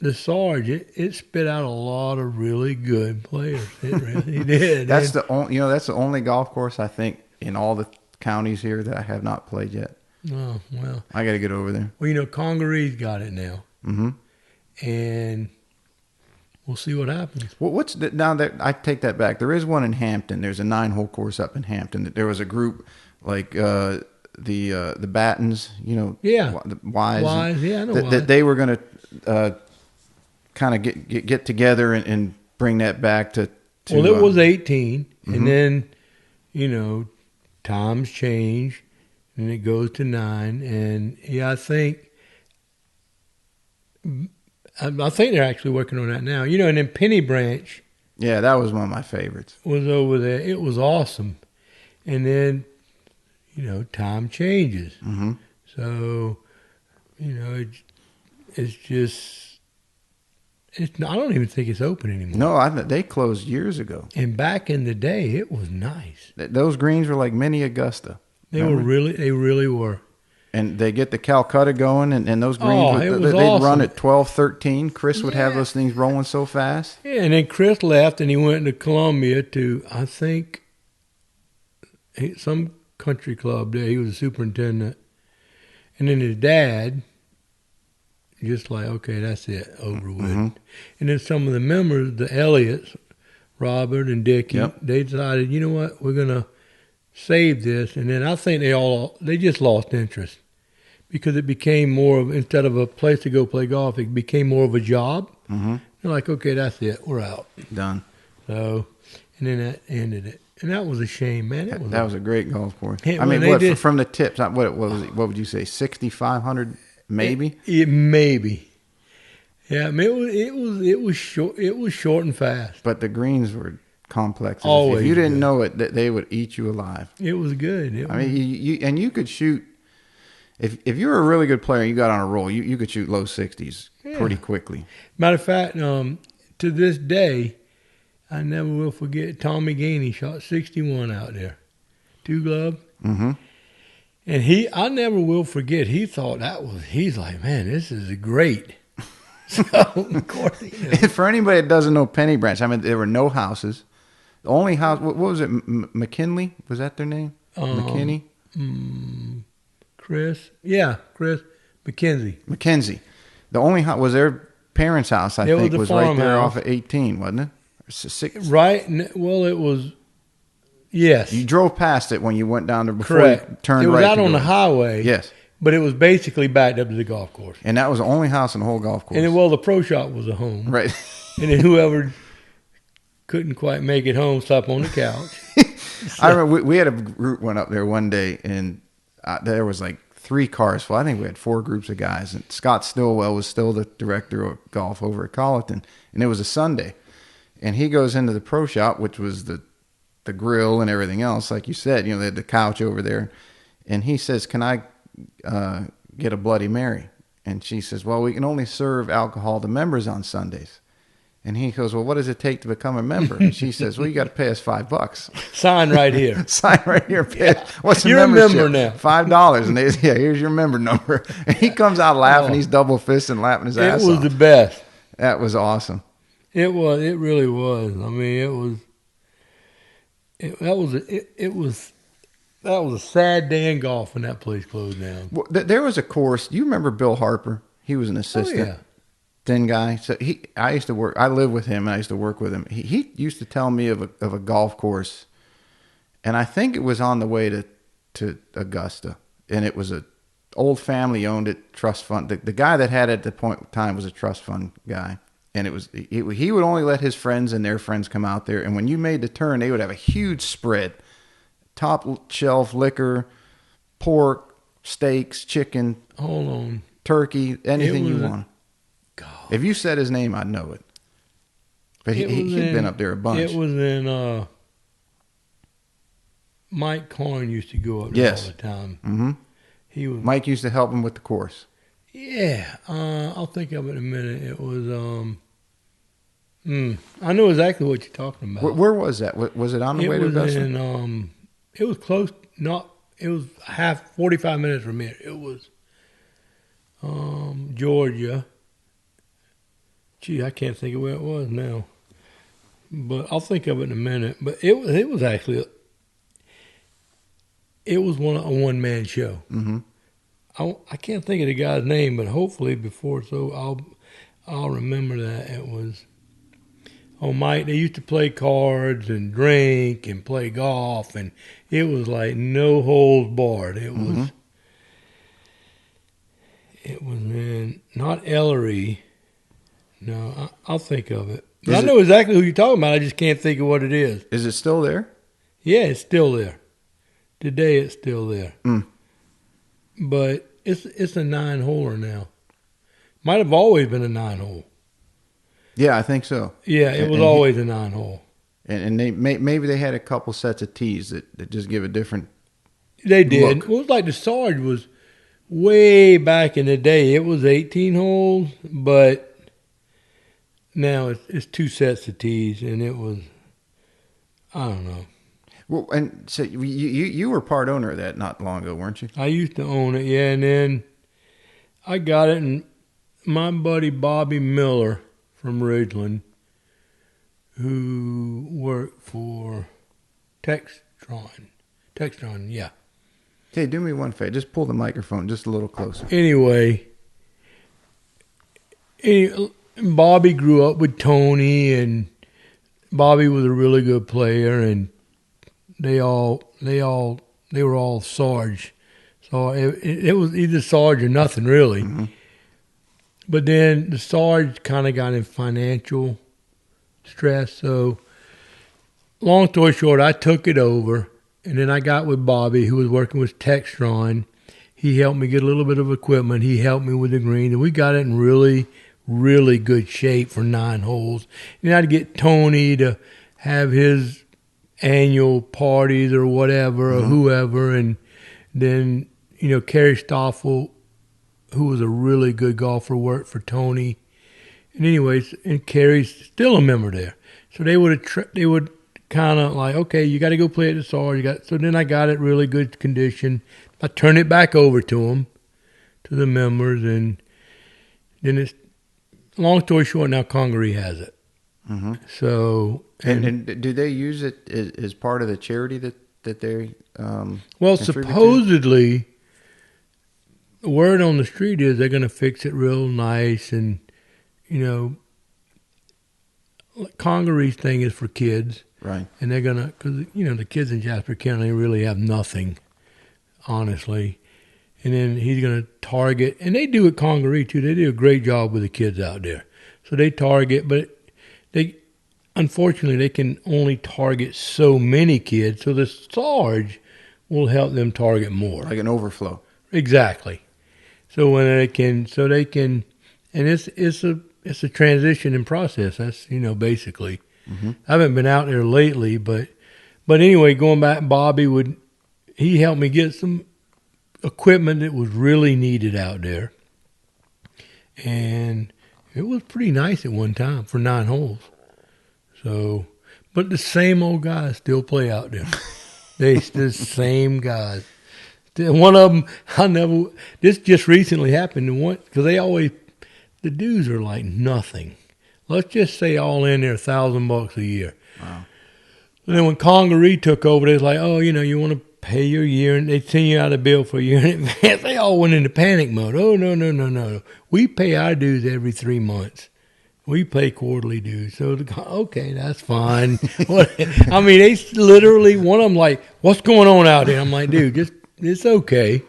the Sarge, it spit out a lot of really good players. It really did. That's the only golf course I think in all the counties here that I have not played yet. Oh, well. I got to get over there. Well, Congaree's got it now. Mm-hmm. And we'll see what happens. Well, now that I take that back, there is one in Hampton. There's a 9-hole course up in Hampton. There was a group like the Battens, Yeah. the Wise. Yeah, I know Wise. That they were going to kind of get together and bring that back to well, it was 18, mm-hmm. and then, times change, and it goes to 9. And, yeah, I think they're actually working on that now. And then Penny Branch. Yeah, that was one of my favorites. Was over there. It was awesome. And then, time changes. Mm-hmm. So, it's just... I don't even think it's open anymore. No, they closed years ago. And back in the day, it was nice. Those greens were like mini Augusta. They really were. And they get the Calcutta going, and those greens, they'd awesome. run at 12, 13. Chris would have those things rolling so fast. Yeah, and then Chris left, and he went to Columbia to, I think, some country club there. He was a superintendent. And then his dad... just like, okay, that's it, over with. Mm-hmm. And then some of the members, the Elliots, Robert and Dickie, Yep. they decided, you know what, we're going to save this. And then I think they just lost interest because it became more of, instead of a place to go play golf, it became more of a job. Mm-hmm. They're like, okay, that's it, we're out. Done. So, and then that ended it. And that was a shame, man. That was a great golf course. It, from the tips, what was it? What would you say, 6,500? Maybe. Maybe. Yeah, I mean, it was short. It was short and fast. But the greens were complex. Always if you didn't good. know it, they would eat you alive. It was good. You could shoot. If you were a really good player, and you got on a roll. You could shoot low 60s pretty quickly. Matter of fact, to this day, I never will forget Tommy Gainey shot 61 out there, 2 glove. Mm-hmm. And I never will forget, he's like, man, this is great. So, of course, For anybody that doesn't know Penny Branch, I mean, there were no houses. The only house, what was it, McKinley? Was that their name? McKinney? Chris? Yeah, Chris. McKenzie. The only house was their parents' house, I think, was right there off of 18, wasn't it? Or 6. Right. Well, it was... Yes. You drove past it when you went down there before Correct. you turned right. It was out on the highway. Yes. But it was basically backed up to the golf course. And that was the only house in the whole golf course. And then, the pro shop was a home. Right. And then whoever couldn't quite make it home slept on the couch. I remember we had a group went up there one day, and there was like 3 cars full. I think we had 4 groups of guys. And Scott Stillwell was still the director of golf over at Colleton. And it was a Sunday. And he goes into the pro shop, which was the grill and everything else, like you said, they had the couch over there. And he says, can I get a Bloody Mary? And she says, well, we can only serve alcohol to members on Sundays. And he goes, well, what does it take to become a member? And she says, well, you got to pay us $5. Sign right here. Sign right here. What's the You're membership? A member now. $5. And they say, here's your member number. And he comes out laughing. He's double fisting, laughing his ass off. It was the best. That was awesome. It was. It really was. I mean, it was. That was a sad day in golf when that place closed down. Well, there was a course. Do you remember Bill Harper? He was an assistant. Oh, yeah. Thin guy. So I used to work. I lived with him. And I used to work with him. He used to tell me of a golf course, and I think it was on the way to Augusta, and it was a old family owned it, trust fund. The guy that had it at the point in time was a trust fund guy. And he would only let his friends and their friends come out there. And when you made the turn, they would have a huge spread top shelf liquor, pork, steaks, chicken. Hold on. Turkey, anything you want. God. If you said his name, I'd know it. But he'd been up there a bunch. It was in Mike Corn used to go up there all the time. Mm-hmm. Mike used to help him with the course. Yeah. I'll think of it in a minute. It was I know exactly what you're talking about. Where was that? Was it on the way to Augusta? It was close. It was 45 minutes from here. It was Georgia. Gee, I can't think of where it was now. But I'll think of it in a minute. But it was actually a one-man show. Mm-hmm. I can't think of the guy's name, but hopefully I'll remember that. It was Mike. They used to play cards and drink and play golf, and it was like no holds barred. It was in not Ellery. No, I'll think of it. I know exactly who you're talking about. I just can't think of what it is. Is it still there? Yeah, it's still there. Today, it's still there. Mm. But it's a 9-holer now. Might have always been a 9-hole. Yeah, I think so. Yeah, it was always a 9-hole. And maybe they had a couple sets of tees that just give a different. They did. Look. Well, it was like the Sarge was way back in the day. It was 18 holes, but now it's 2 sets of tees, and it was, I don't know. Well, and so you were part owner of that not long ago, weren't you? I used to own it, yeah, and then I got it, and my buddy Bobby Miller from Ridgeland, who worked for Textron, yeah. Hey, do me one favor. Just pull the microphone just a little closer. Anyway, Bobby grew up with Tony, and Bobby was a really good player, and they were all Sarge. So it was either Sarge or nothing, really. Mm-hmm. But then the Sarge kind of got in financial stress. So long story short, I took it over, and then I got with Bobby, who was working with Textron. He helped me get a little bit of equipment. He helped me with the green, and we got it in really, really good shape for 9 holes. And I'd get Tony to have his annual parties or whatever, or whoever, and then, Kerry Stoffel, who was a really good golfer, worked for Tony. And anyways, and Kerry's still a member there. So they would kind of like, okay, you got to go play at the Sarge. So then I got it really good condition. I turned it back over to them, to the members, and then it's, long story short, now Congaree has it. Mm-hmm. So and do they use it as part of the charity that they? Well, supposedly, the word on the street is they're going to fix it real nice, and Congaree's thing is for kids, right? And they're gonna, because the kids in Jasper County really have nothing, honestly. And then he's going to target, and they do at Congaree too. They do a great job with the kids out there. So they target, but unfortunately, they can only target so many kids. So the Sarge will help them target more, like an overflow. Exactly. So when they can, and it's a transition in process. That's basically. Mm-hmm. I haven't been out there lately, but anyway, going back, Bobby he helped me get some equipment that was really needed out there, and it was pretty nice at one time for 9 holes. So, but the same old guys still play out there. The same guys. One of them, this just recently happened, because the dues are like nothing. Let's just say all in there $1,000 a year. Wow. And then when Congaree took over, they was like, oh, you want to pay your year, and they'd send you out a bill for a year in advance. They all went into panic mode. Oh, no. We pay our dues every 3 months. We pay quarterly dues. So, okay, that's fine. I mean, they literally, one of them like, what's going on out there? I'm like, dude, it's okay.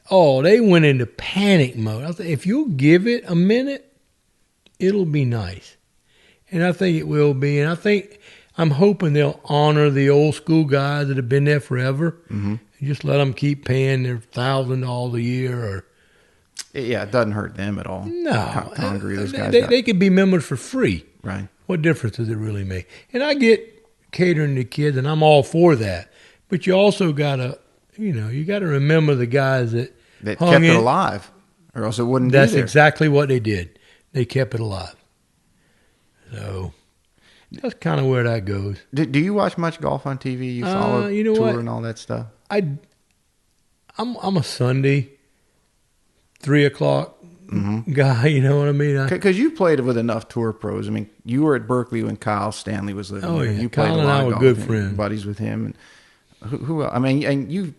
Oh, they went into panic mode. I said, if you'll give it a minute, it'll be nice. And I think it will be. And I'm hoping they'll honor the old school guys that have been there forever. And just let them keep paying their $1,000 a year. Or Yeah, it doesn't hurt them at all. no, Congaree, those guys. they could be members for free. Right. What difference does it really make? And I get catering to kids, and I'm all for that. But you also gotta, you gotta remember the guys that kept it alive, or else it wouldn't be there. That's exactly what they did. They kept it alive. So that's kind of where that goes. Do you watch much golf on TV? You follow Tour and all that stuff? I'm a Sunday 3:00 guy. You know what I mean? Because you played with enough Tour pros. I mean, you were at Berkeley when Kyle Stanley was living there. Yeah. You played Kyle a and lot I of were golf good and friends. buddies with him. And who else? I mean, and you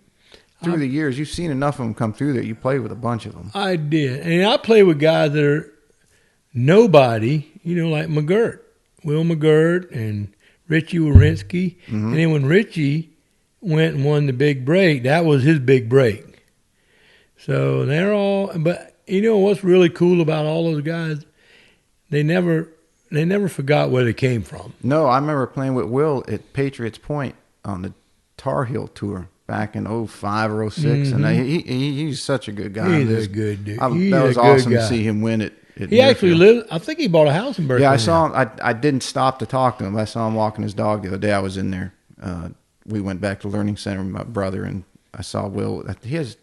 through the years, you've seen enough of them come through there. You played with a bunch of them. I did, and I played with guys that are nobody. Like McGirt, Will McGirt, and Richie Wierenski. And then when Richie went and won the big break, that was his big break. So they're all, but what's really cool about all those guys? They never forgot where they came from. No, I remember playing with Will at Patriots Point on the Tar Heel Tour back in 05 or 06. And he's such a good guy. He's a good dude. That was awesome to see him win it. He actually lived, I think he bought a house in Berkeley. Yeah, I saw him. I didn't stop to talk to him. I saw him walking his dog the other day. I was in there. We went back to Learning Center with my brother, and I saw Will. He has,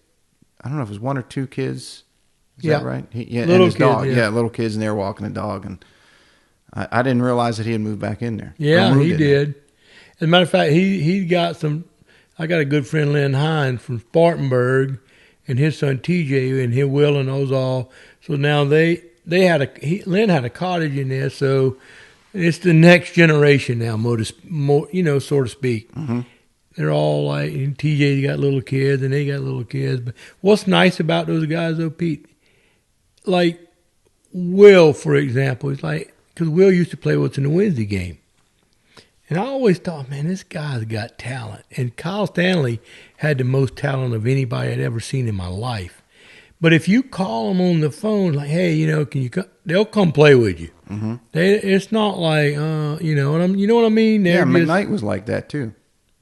I don't know if it was 1 or 2 kids. Is that right? Little and his kids, dog. yeah. Little kids, and they were walking a dog. And I didn't realize that he had moved back in there. Yeah, he did. As a matter of fact, he got some. I got a good friend, Lynn Hines from Spartanburg, and his son TJ, and his Will and those all. So now Lynn had a cottage in there, so it's the next generation now, more so to speak. They're all like, TJ got little kids, and they got little kids. But what's nice about those guys, though, Pete, like Will, for example, is like, because Will used to play what's in the Wednesday game. And I always thought, man, this guy's got talent. And Kyle Stanley had the most talent of anybody I'd ever seen in my life. But if you call them on the phone, like, hey, can you come? They'll come play with you. It's not like, you know what I mean? McKnight was like that too.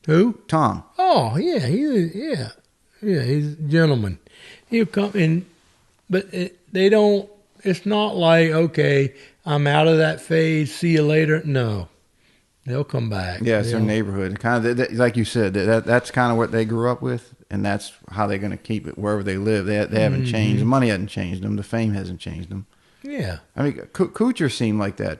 Who? Tom. Oh, yeah, he's a gentleman. He'll come in, but they don't. It's not like, okay, I'm out of that phase. See you later. No, they'll come back. Yeah, it's their neighborhood. Kind of like you said. That's kind of what they grew up with. And that's how they're going to keep it wherever they live. They haven't changed. The money hasn't changed them. The fame hasn't changed them. Yeah. I mean, Kuchar seemed like that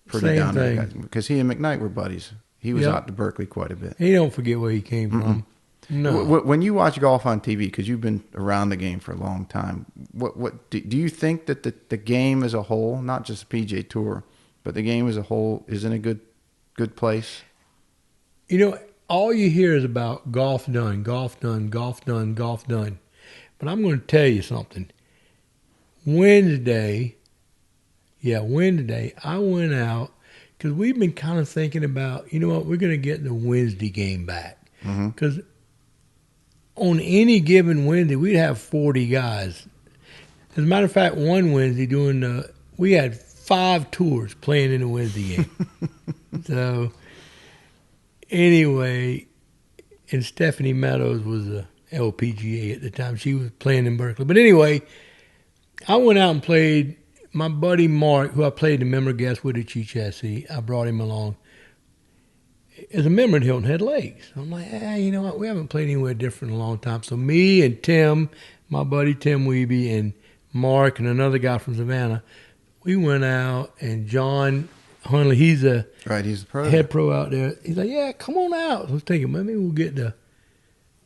pretty Same down there. thing. Because he and McKnight were buddies. He was out to Berkeley quite a bit. He don't forget where he came from. No. When you watch golf on TV, because you've been around the game for a long time, what do you think that the game as a whole, not just the PGA Tour, but the game as a whole, is in a good place? All you hear is about golf done, golf done, golf done, golf done. But I'm going to tell you something. Wednesday, I went out because we've been kind of thinking about, we're going to get the Wednesday game back. Because on any given Wednesday, we'd have 40 guys. As a matter of fact, one Wednesday we had 5 tours playing in the Wednesday game. So anyway, and Stephanie Meadows was a LPGA at the time. She was playing in Berkeley. But anyway, I went out and played. My buddy Mark, who I played the member guest with at Chichester, I brought him along as a member at Hilton Head Lakes. I'm like, you know what? We haven't played anywhere different in a long time. So me and Tim, my buddy Tim Wiebe, and Mark and another guy from Savannah, we went out, and John Hunley, he's the pro. Head pro out there. He's like, yeah, come on out. I was thinking, maybe we'll get the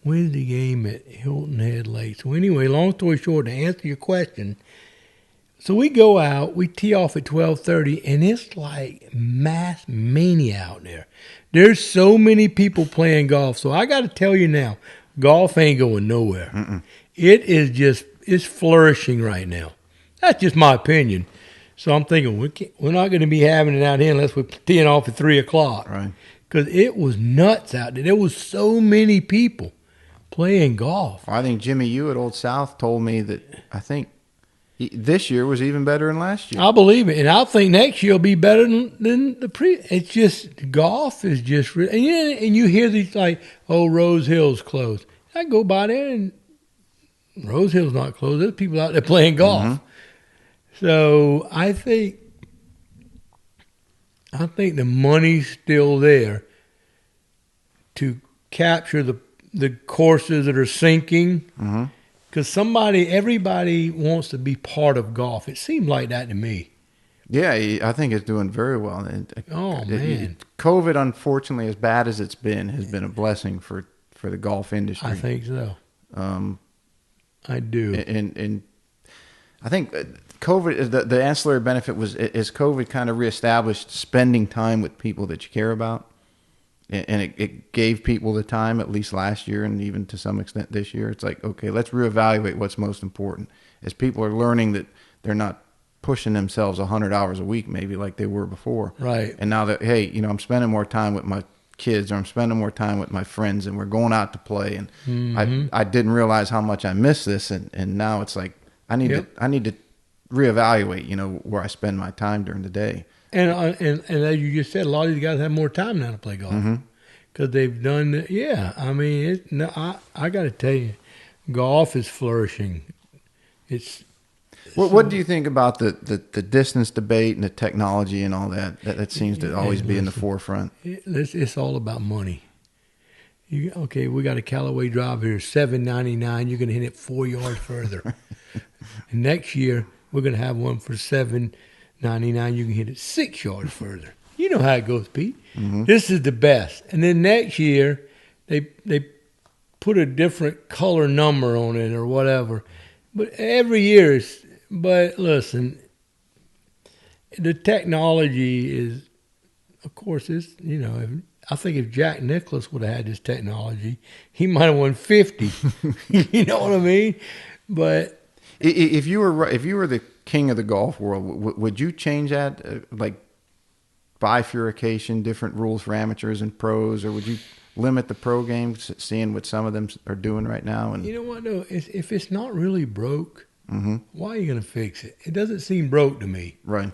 Wednesday game at Hilton Head Lake. So anyway, long story short, to answer your question, so we go out, we tee off at 12:30, and it's like mass mania out there. There's so many people playing golf. So I got to tell you now, golf ain't going nowhere. It is it's flourishing right now. That's just my opinion. So I'm thinking we're not going to be having it out here unless we're teeing off at 3 o'clock. Right. Because it was nuts out there. There was so many people playing golf. Well, I think Jimmy Yu at Old South told me that I think This year was even better than last year. I believe it, and I think next year will be better than the pre. It's just golf is just, and you hear these like, oh, Rose Hill's closed. I go by there and Rose Hill's not closed. There's people out there playing golf. Mm-hmm. So I think the money's still there to capture the courses that are sinking. Mm-hmm. Because everybody wants to be part of golf. It seemed like that to me. Yeah, I think it's doing very well. Man. COVID, unfortunately, as bad as it's been, has been a blessing for the golf industry. I think so. I do. And I think COVID, the ancillary benefit is COVID kind of reestablished spending time with people that you care about. And it gave people the time, at least last year and even to some extent this year. It's like, okay, let's reevaluate what's most important. As people are learning that they're not pushing themselves 100 hours a week, maybe like they were before. Right. And now that, hey, I'm spending more time with my kids, or I'm spending more time with my friends, and we're going out to play. And Mm-hmm. I didn't realize how much I missed this. And now it's like, I need to reevaluate, where I spend my time during the day. And as you just said, a lot of these guys have more time now to play golf because they've done. I mean, I got to tell you, golf is flourishing. What do you think about the distance debate and the technology and all that? That seems to always be in the forefront. It's all about money. We got a Callaway driver here, $7.99. You're going to hit it 4 yards further. And next year we're going to have one for $7.99. You can hit it 6 yards further. You know how it goes, Pete. Mm-hmm. This is the best. And then next year, they put a different color number on it or whatever. But every year, but listen, the technology is, of course, I think if Jack Nicklaus would have had this technology, he might have won 50. You know what I mean? But if you were the king of the golf world, would you change that, like bifurcation, different rules for amateurs and pros, or would you limit the pro games, seeing what some of them are doing right now? And you know what, though? If it's not really broke, mm-hmm. why are you going to fix it? It doesn't seem broke to me. Right.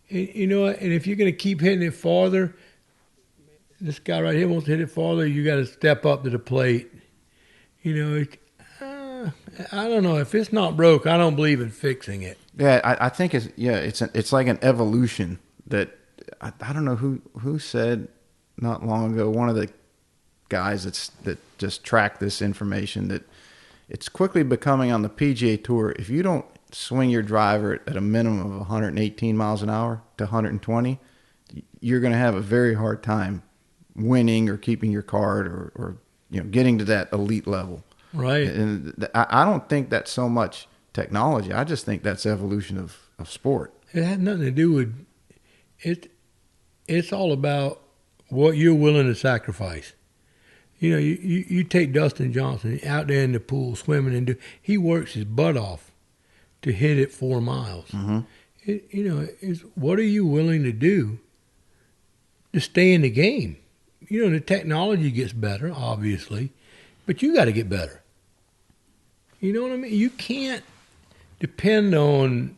And, you know what? And if you're going to keep hitting it farther, this guy right here wants to hit it farther, you got to step up to the plate. I don't know. If it's not broke, I don't believe in fixing it. Yeah, I think it's like an evolution that I don't know who said not long ago. One of the guys that just tracked this information, that it's quickly becoming on the PGA Tour. If you don't swing your driver at a minimum of 118 miles an hour to 120, you're going to have a very hard time winning or keeping your card or getting to that elite level. Right. And I don't think that's so much technology. I just think that's evolution of sport. It had nothing to do with it. It's all about what you're willing to sacrifice. You take Dustin Johnson out there in the pool swimming and he works his butt off to hit it 4 miles. Mm-hmm. It's what are you willing to do to stay in the game? The technology gets better, obviously, but you got to get better. You know what I mean? You can't depend on,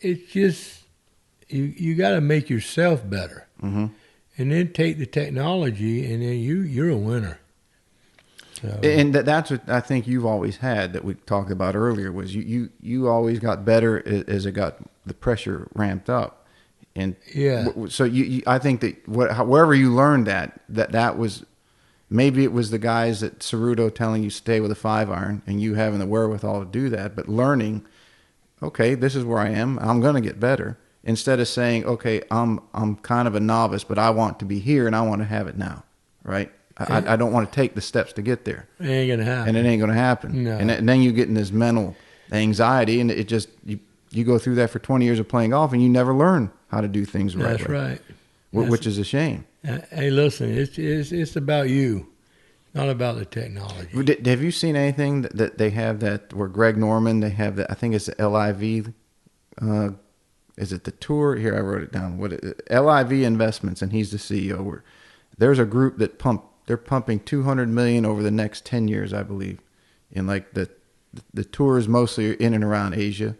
it's just, you got to make yourself better. Mm-hmm. And then take the technology, and then you're a winner. So. And that's what I think you've always had, that we talked about earlier, was you always got better as it got the pressure ramped up. And yeah, so I think that wherever you learned that was, maybe it was the guys at Ceruto telling you stay with a 5-iron and you having the wherewithal to do that, but learning, okay, this is where I am, I'm going to get better, instead of saying, okay, I'm kind of a novice, but I want to be here and I want to have it now, right? I don't want to take the steps to get there. It ain't gonna happen, and it ain't gonna happen. No. And then you get in this mental anxiety, and it just you go through that for 20 years of playing golf, and you never learn how to do things right. That's right. Which is a shame. Hey, listen, it's about you, not about the technology. Have you seen anything that they have that where Greg Norman, they have that? I think it's the LIV. Is it the tour? Here, I wrote it down. LIV Investments, and he's the CEO. Where there's a group that they're pumping $200 million over the next 10 years, I believe, and like the tour is mostly in and around Asia,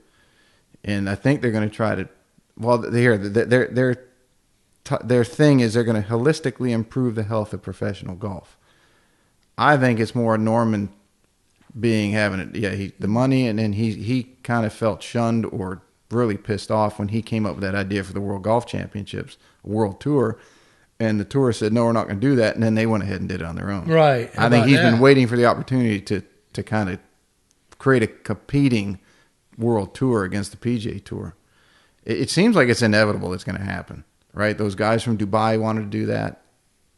and I think they're going to try to. Well, their thing is they're going to holistically improve the health of professional golf. I think it's more Norman having it. Yeah, the money, and then he kind of felt shunned or really pissed off when he came up with that idea for the World Golf Championships, World Tour. And the tour said, no, we're not going to do that. And then they went ahead and did it on their own. Right. I think he's been waiting for the opportunity to kind of create a competing world tour against the PGA Tour. It seems like it's inevitable it's going to happen, right? Those guys from Dubai wanted to do that.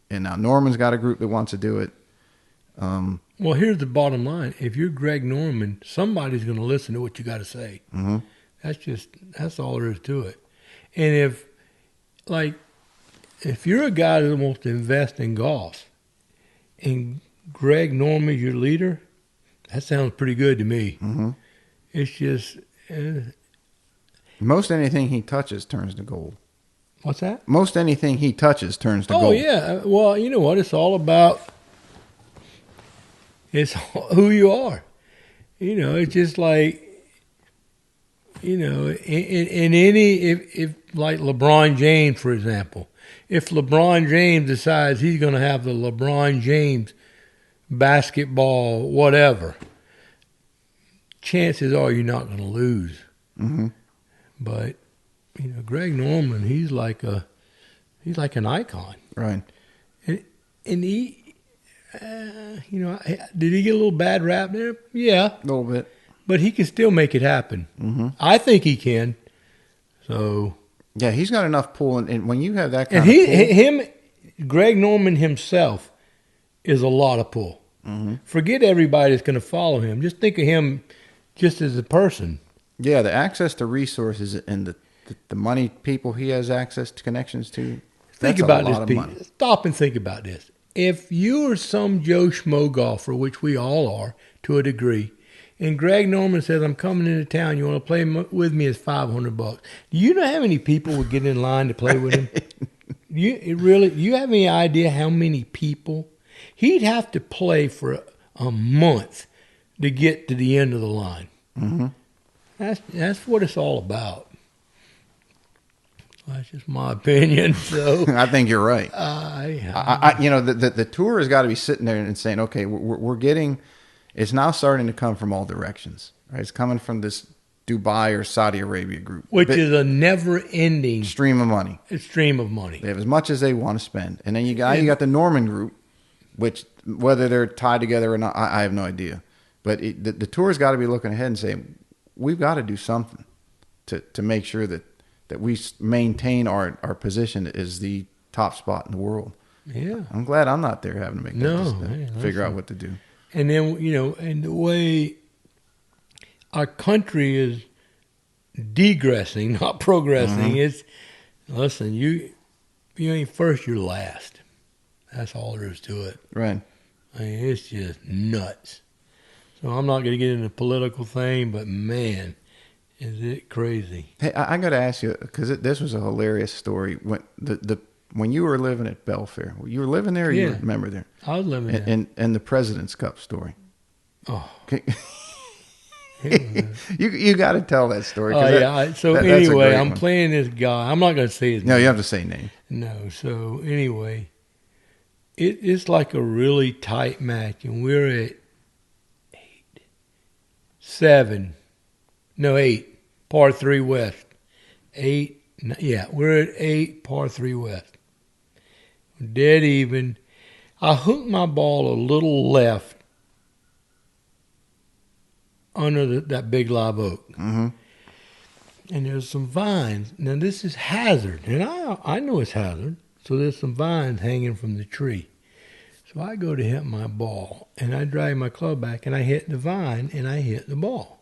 And now Norman's got a group that wants to do it. Well, here's the bottom line. If you're Greg Norman, somebody's going to listen to what you got to say. Mm-hmm. That's all there is to it. And if you're a guy that wants to invest in golf and Greg Norman's your leader, that sounds pretty good to me. Mm-hmm. It's just... most anything he touches turns to gold. What's that? Most anything he touches turns to gold. Oh, yeah. Well, you know what? It's all about... It's who you are. You know, it's just like... You know, if like LeBron James, for example, if LeBron James decides he's going to have the LeBron James basketball, whatever, chances are you're not going to lose. Mm-hmm. But you know, Greg Norman, he's like an icon, right? And he, you know, did he get a little bad rap there? Yeah, a little bit. But he can still make it happen. Mm-hmm. I think he can. So yeah, he's got enough pull, and when you have that kind of pull, Greg Norman himself is a lot of pull. Mm-hmm. Forget everybody that's going to follow him. Just think of him just as a person. Yeah, the access to resources and the money people he has access to connections to. Think about this, Pete. Stop and think about this. If you are some Joe Schmo golfer, which we all are to a degree, and Greg Norman says, I'm coming into town, you want to play with me, it's $500. Do you know how many people would get in line to play with him? You have any idea how many people? He'd have to play for a month to get to the end of the line. Mm-hmm. That's what it's all about. That's just my opinion. So I think you're right. You know, the tour has got to be sitting there and saying, okay, we're getting. It's now starting to come from all directions. Right? It's coming from this Dubai or Saudi Arabia group, which is a never-ending stream of money. A stream of money. They have as much as they want to spend, and then you got the Norman group, which whether they're tied together or not, I have no idea. But the tour's got to be looking ahead and saying, we've got to do something to make sure that we maintain our position as the top spot in the world. Yeah, I'm glad I'm not there having to make figure out what to do. And then, you know, and the way our country is degressing, not progressing, it's, listen, you ain't first, you're last. That's all there is to it. Right. I mean, it's just nuts. So I'm not going to get into the political thing, but man, is it crazy. Hey, I got to ask you, because this was a hilarious story. When you were living at Belfair, you were living there or you remember there? I was living there. And the President's Cup story. Oh. Okay. you got to tell that story. Oh, yeah. So anyway, I'm playing this guy. I'm not going to say his name. No, you have to say name. No. So anyway, it's like a really tight match, and we're at 8, par 3 west. 8, yeah, we're at 8, par 3 west. Dead even. I hooked my ball a little left under that big live oak. Mm-hmm. And there's some vines. Now, this is hazard, and I know it's hazard, so there's some vines hanging from the tree. So I go to hit my ball, and I drag my club back, and I hit the vine, and I hit the ball.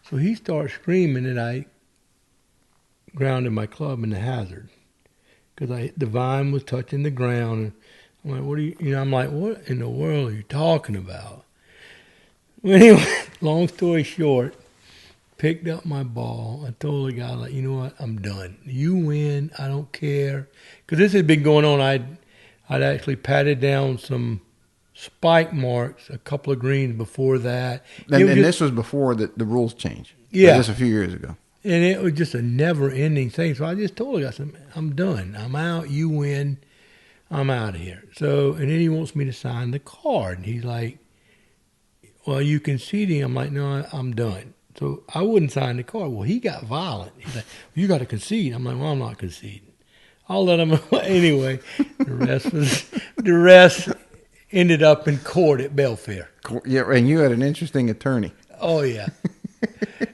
So he starts screaming that I grounded my club in the hazard because the vine was touching the ground. And I'm like, I'm like, what in the world are you talking about? Anyway, long story short, picked up my ball. I told the guy, like, you know what? I'm done. You win. I don't care. Because this had been going on. I'd actually patted down some spike marks a couple of greens before that. And this was before the rules changed. Yeah. This was a few years ago. And it was just a never-ending thing. So I just told him, I said, I'm done. I'm out. You win. I'm out of here. So, and then he wants me to sign the card. And he's like, well, you conceding? I'm like, no, I'm done. So I wouldn't sign the card. Well, he got violent. He's like, you got to concede. I'm like, well, I'm not conceding. I'll let him. Anyway, the rest ended up in court at Belfair. Yeah, and you had an interesting attorney. Oh, yeah.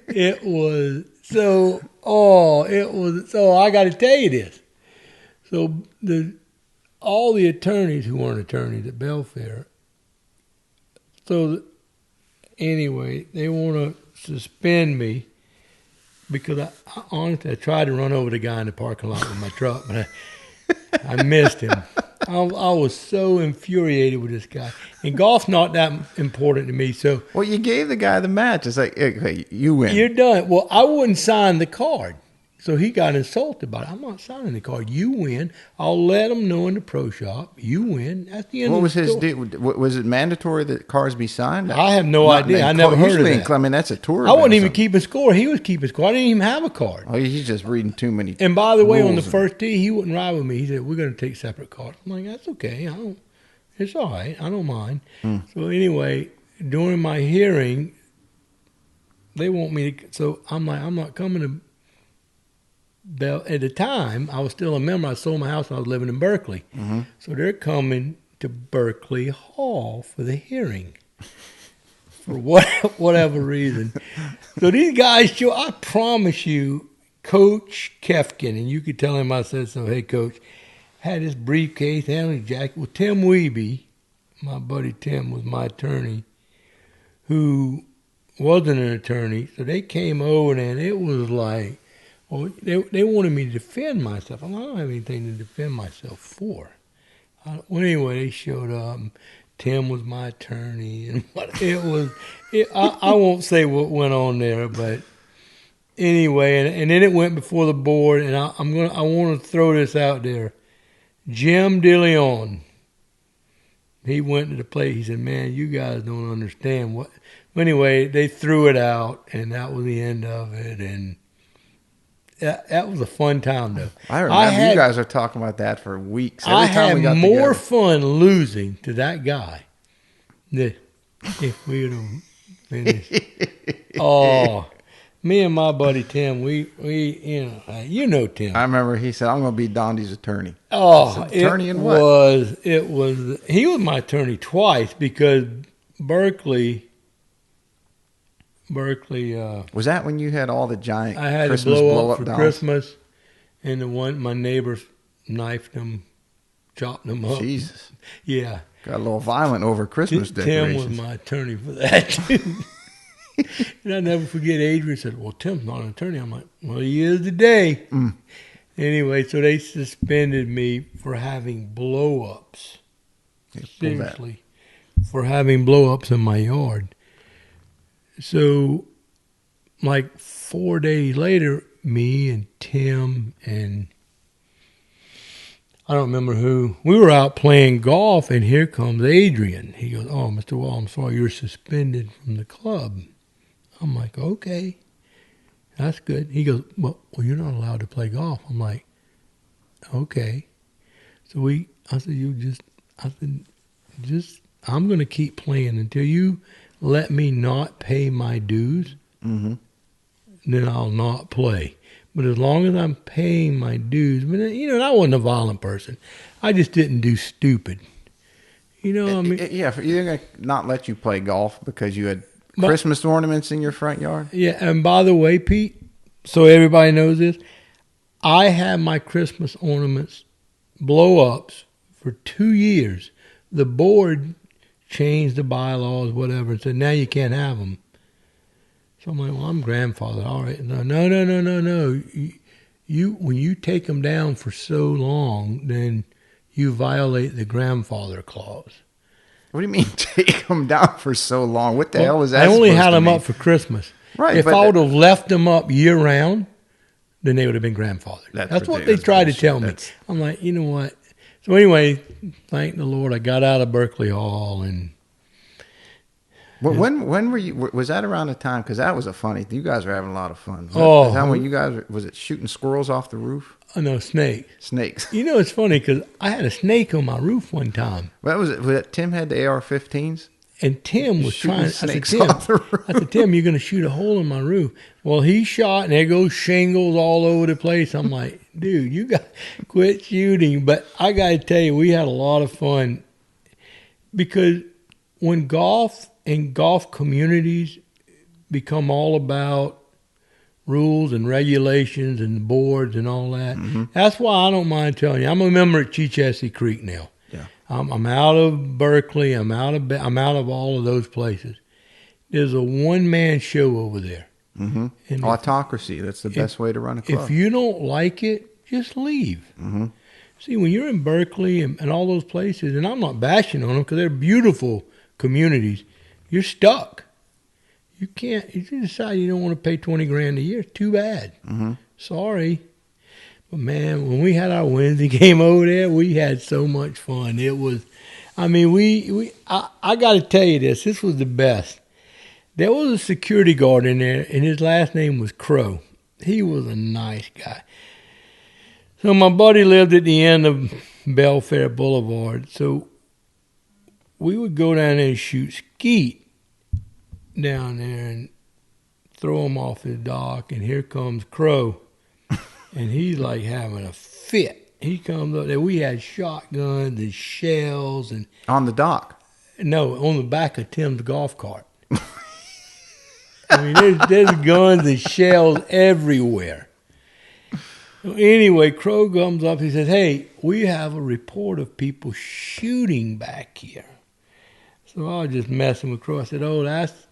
It was so, I got to tell you this. So all the attorneys who weren't attorneys at Belfair, anyway, they want to suspend me because I tried to run over the guy in the parking lot with my truck, but I missed him. I was so infuriated with this guy. And golf's not that important to me. So, well, you gave the guy the match. It's like, okay, you win. You're done. Well, I wouldn't sign the card. So he got insulted about it. I'm not signing the card. You win. I'll let him know in the pro shop. You win. That's the end of the story. What was his deal? Was it mandatory that cards be signed? I have no idea. I never heard of that. I mean, that's a tour. I wasn't even keeping score. He was keeping score. I didn't even have a card. Oh, he's just reading too many. And by the way, on the first tee, he wouldn't ride with me. He said, we're going to take separate cards. I'm like, that's okay. It's all right. I don't mind. So anyway, during my hearing, they want me to. So I'm like, I'm not coming to. At the time, I was still a member. I sold my house when I was living in Berkeley. Mm-hmm. So they're coming to Berkeley Hall for the hearing for whatever reason. So these guys show, I promise you, Coach Kefkin, and you could tell him I said so, hey, Coach, had his briefcase, and his jacket. Well, Tim Weeby, my buddy Tim was my attorney, who wasn't an attorney. So they came over and it was like, well, they wanted me to defend myself. I don't have anything to defend myself for. Well, anyway, they showed up. And Tim was my attorney, and I won't say what went on there, but anyway, and then it went before the board. And I want to throw this out there. Jim DeLeon, he went to the plate. He said, "Man, you guys don't understand what." Anyway, they threw it out, and that was the end of it, and. That was a fun time, though. I remember you guys are talking about that for weeks. I had more fun losing to that guy than if we would have finished. Oh, me and my buddy Tim, we you know Tim. I remember he said, "I'm going to be Dondi's attorney." Oh, attorney in what? He was my attorney twice because Berkeley. Was that when you had all the giant I had Christmas to blow up for dolls? Christmas, and my neighbors knifed them, chopped them up. Jesus. Yeah. Got a little violent over Christmas decorations. Tim was my attorney for that, too. And I'll never forget Adrian said, well, Tim's not an attorney. I'm like, well, he is today. Anyway, so they suspended me for having blow-ups. Seriously. For having blow-ups in my yard. So, like 4 days later, me and Tim and I don't remember who, we were out playing golf, and here comes Adrian. He goes, oh, Mr. Wall, I'm sorry, you're suspended from the club. I'm like, okay, that's good. He goes, well, you're not allowed to play golf. I'm like, okay. So I said, I'm going to keep playing until you let me not pay my dues, then I'll not play. But as long as I'm paying my dues, but I wasn't a violent person. I just didn't do stupid. I mean, yeah, they're going to not let you play golf because you had Christmas ornaments in your front yard. Yeah, and by the way, Pete, so everybody knows this, I had my Christmas ornaments blow-ups for 2 years. The board changed the bylaws, whatever, and said, now you can't have them. So I'm like, well, I'm grandfather. All right. No. When you take them down for so long, then you violate the grandfather clause. What do you mean take them down for so long? What the hell was that? I only had them up for Christmas. Right. If I would have left them up year-round, then they would have been grandfathered. That's what they tried to tell me. I'm like, you know what? So anyway, thank the Lord, I got out of Berkeley Hall, and Well, when were you? Was that around the time? Because that was a funny. You guys were having a lot of fun. Was that when you guys was it shooting squirrels off the roof? I know snake. Snakes. You know, it's funny because I had a snake on my roof one time. What was it? Was it Tim had the AR-15s? And Tim was Shooting trying. snakes off the roof. I said, Tim, you're going to shoot a hole in my roof. Well, he shot, and there goes shingles all over the place. I'm like, dude, you got to quit shooting. But I got to tell you, we had a lot of fun because when golf and golf communities become all about rules and regulations and boards and all that, that's why I don't mind telling you, I'm a member at Cheechessie Creek now. Yeah. I'm out of Berkeley. I'm out of all of those places. There's a one-man show over there. Mm-hmm. And autocracy. That's the best way to run a club. If you don't like it, just leave. Mm-hmm. See, when you're in Berkeley and all those places, and I'm not bashing on them because they're beautiful communities, you're stuck. You can't. If you decide you don't want to pay $20,000 a year, it's too bad. Mm-hmm. Sorry. But man, when we had our Wednesday game over there, we had so much fun. It was, I mean, I got to tell you this was the best. There was a security guard in there, and his last name was Crow. He was a nice guy. So my buddy lived at the end of Belfair Boulevard, so we would go down there and shoot skeet down there and throw him off the dock, and here comes Crow. And he's like having a fit. He comes up there. We had shotguns and shells and on the dock. No, on the back of Tim's golf cart. I mean, there's guns and shells everywhere. So anyway, Crow comes up. He says, "Hey, we have a report of people shooting back here." So I was just messing with Crow. I said, "Oh, that's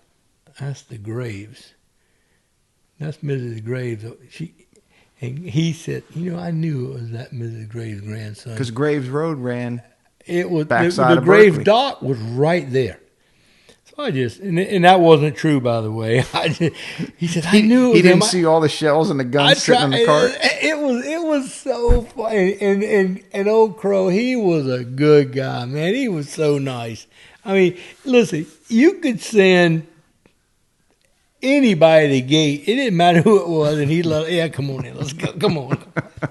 the Graves. That's Mrs. Graves. And he said, "You know, I knew it was that Mrs. Graves' grandson. Because Graves Road ran it was backside the of Graves Berkeley. dock was right there." So I just, and that wasn't true, by the way. He said, "I knew it was he didn't him." see all the shells and the guns sitting in the cart. It was so funny. And old Crow, he was a good guy, man. He was so nice. I mean, listen, you could send anybody at the gate. It didn't matter who it was, and he loved. Yeah, come on in, let's go. Come on.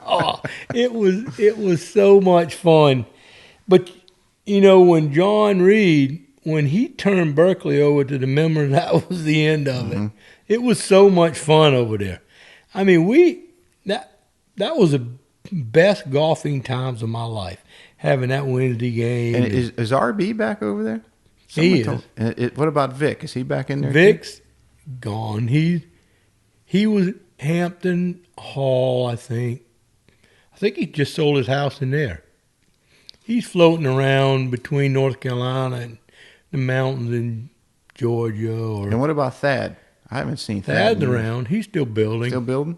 Oh, it was so much fun. But you know, when John Reed, when he turned Berkeley over to the members, that was the end of it. It was so much fun over there. I mean, that was the best golfing times of my life, having that Wednesday game. And is RB back over there? He is. What about Vic? Is he back in there? Vic's gone. He was at Hampton Hall, I think. I think he just sold his house in there. He's floating around between North Carolina and the mountains in Georgia. And what about Thad? I haven't seen Thad. Thad's around. He's still building. Still building?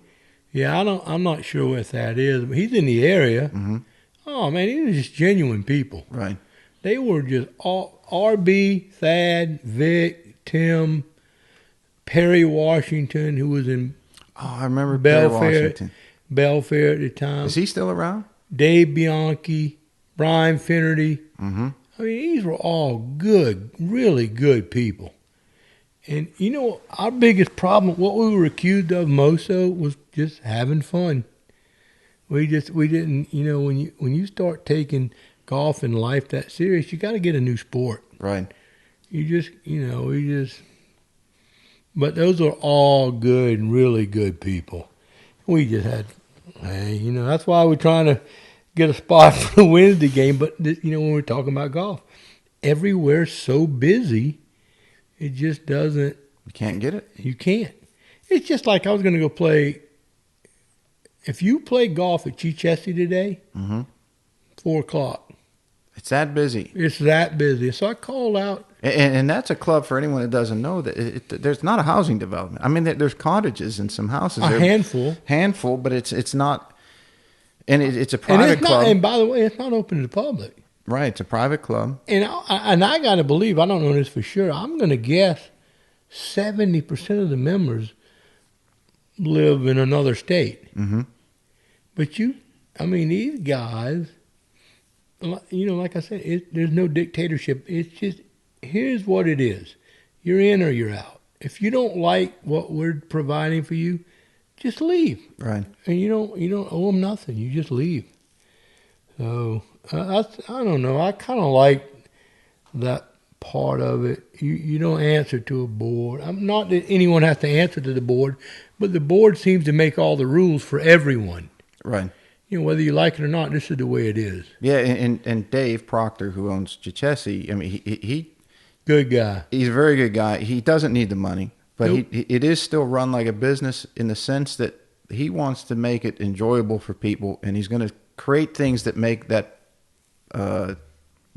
Yeah, I'm not sure where Thad is, but he's in the area. Mm-hmm. Oh man, these are just genuine people. Right. They were just all RB, Thad, Vic, Tim, Perry Washington, who was in I remember Perry Washington. Belfair at the time. Is he still around? Dave Bianchi, Brian Finnerty. Mm-hmm. I mean, these were all good, really good people. And, you know, our biggest problem, what we were accused of most of, was just having fun. We didn't, you know, when you start taking golf and life that serious, you got to get a new sport. Right. But those are all good and really good people. We just had, you know, that's why we're trying to get a spot for the Wednesday game. But, you know, when we're talking about golf, everywhere's so busy, it just doesn't. You can't get it? You can't. It's just like I was going to go play. If you play golf at Cheechessie today, 4 o'clock. It's that busy. It's that busy. So I called out. And that's a club for anyone that doesn't know that there's not a housing development. I mean, there's cottages and some houses. A handful, but it's not. And it's a private club. And by the way, it's not open to the public. Right, it's a private club. And I got to believe, I don't know this for sure, I'm going to guess 70% of the members live in another state. Mm-hmm. But these guys, like I said, there's no dictatorship. It's just, here's what it is. You're in or you're out. If you don't like what we're providing for you, just leave. Right. And you don't owe them nothing. You just leave. So I don't know. I kind of like that part of it. You don't answer to a board. I'm not that anyone has to answer to the board, but the board seems to make all the rules for everyone. Right. Whether you like it or not, this is the way it is. Yeah, and Dave Proctor, who owns Chichesi, I mean, he good guy. He's a very good guy. He doesn't need the money, but Nope. it is still run like a business in the sense that he wants to make it enjoyable for people, and he's going to create things that make that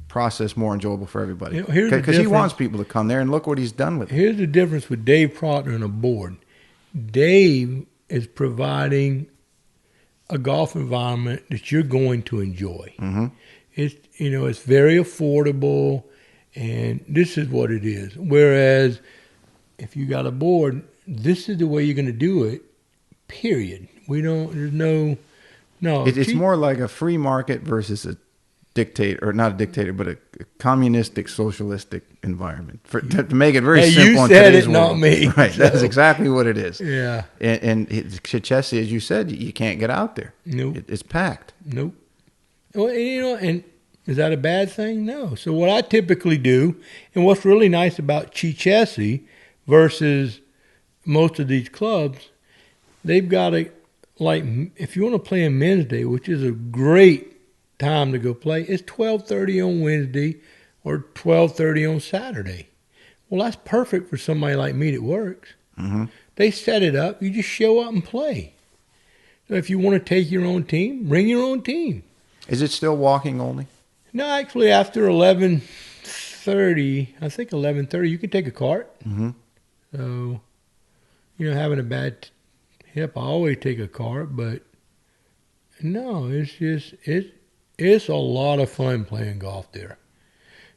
process more enjoyable for everybody. Because he wants people to come there, and look what he's done with it. Here's the difference with Dave Proctor and a board. Dave is providing a golf environment that you're going to enjoy. Mm-hmm. It's very affordable, and this is what it is. Whereas if you got a board, this is the way you're going to do it. Period. There's no. It's more like a free market versus a dictator, or not a dictator, but a communistic, socialistic environment. To make it very simple in today's world. Not me. Right, so. That's exactly what it is. Yeah. And Chichesi, as you said, you can't get out there. Nope. It's packed. Nope. Well, and is that a bad thing? No. So what I typically do, and what's really nice about Chichesi versus most of these clubs, they've got if you want to play a men's day, which is a great time to go play, it's 12:30 on Wednesday or 12:30 on Saturday. Well, that's perfect for somebody like me that works. Mm-hmm. They set it up. You just show up and play. So if you want to take your own team, bring your own team. Is it still walking only? No, actually, after 11:30, I think 11:30, you can take a cart. Mm-hmm. So, having a bad hip, I always take a cart. But no, it's a lot of fun playing golf there,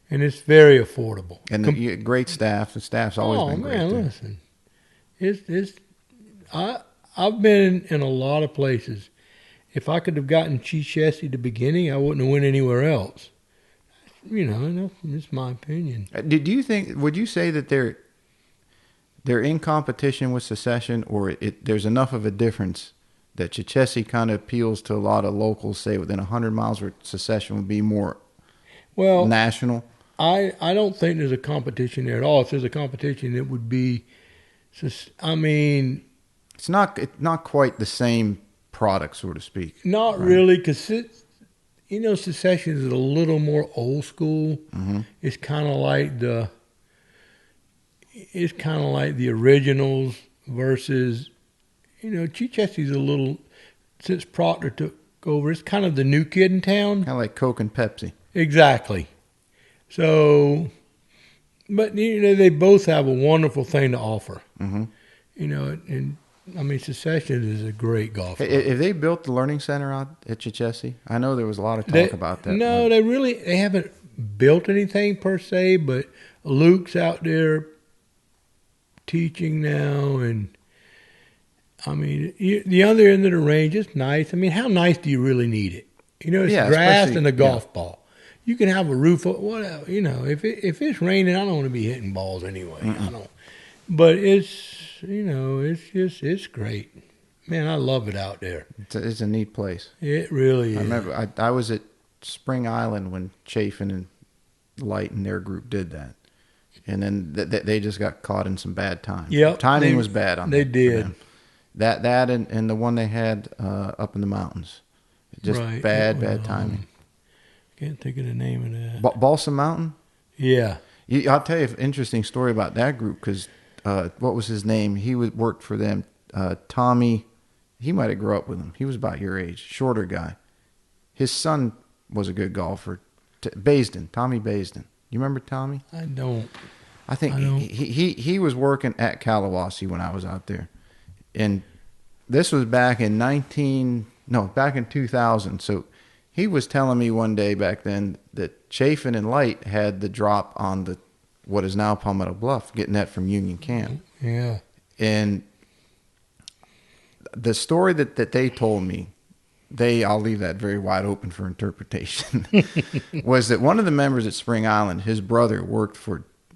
and it's very affordable. And great staff. The staff's always been great. Oh man, listen, I've been in a lot of places. If I could have gotten Chichesi at the beginning, I wouldn't have went anywhere else. That's my opinion. Would you say that they're in competition with Secession, or there's enough of a difference that Chichesi kind of appeals to a lot of locals, say within 100 miles, where Secession would be more national? I don't think there's a competition there at all. If there's a competition, it would be, it's not quite the same product, so to speak. Not right? Really, because Secession is a little more old school. Mm-hmm. It's kind of like the originals versus, Chichesi's a little, since Proctor took over, it's kind of the new kid in town. Kind of like Coke and Pepsi. Exactly. So, but they both have a wonderful thing to offer. Mm-hmm. Secession is a great golf club. Have they built the learning center out at Chichesi? I know there was a lot of talk about that. No, they haven't built anything per se, but Luke's out there teaching now, and the other end of the range is nice. How nice do you really need it? It's grass and a golf ball. You can have a roof, whatever. If it's raining, I don't want to be hitting balls anyway. Mm-mm. I don't. But it's great. Man, I love it out there. It's a neat place. It really is. I remember I was at Spring Island when Chafin and Light and their group did that. And then they just got caught in some bad times. Yep, timing was bad on they that. They did. That and the one they had up in the mountains. Just right. bad timing. Can't think of the name of that. Balsam Mountain? Yeah. I'll tell you an interesting story about that group, because what was his name? He worked for them. Tommy, he might have grew up with him. He was about your age, shorter guy. His son was a good golfer. Tommy Baisden. You remember Tommy? I don't. I think he was working at Kalawasi when I was out there. And this was back in 2000. So he was telling me one day back then that Chafin and Light had the drop on what is now Palmetto Bluff, getting that from Union Camp. Yeah. And the story that they told me I'll leave that very wide open for interpretation, was that one of the members at Spring Island, his brother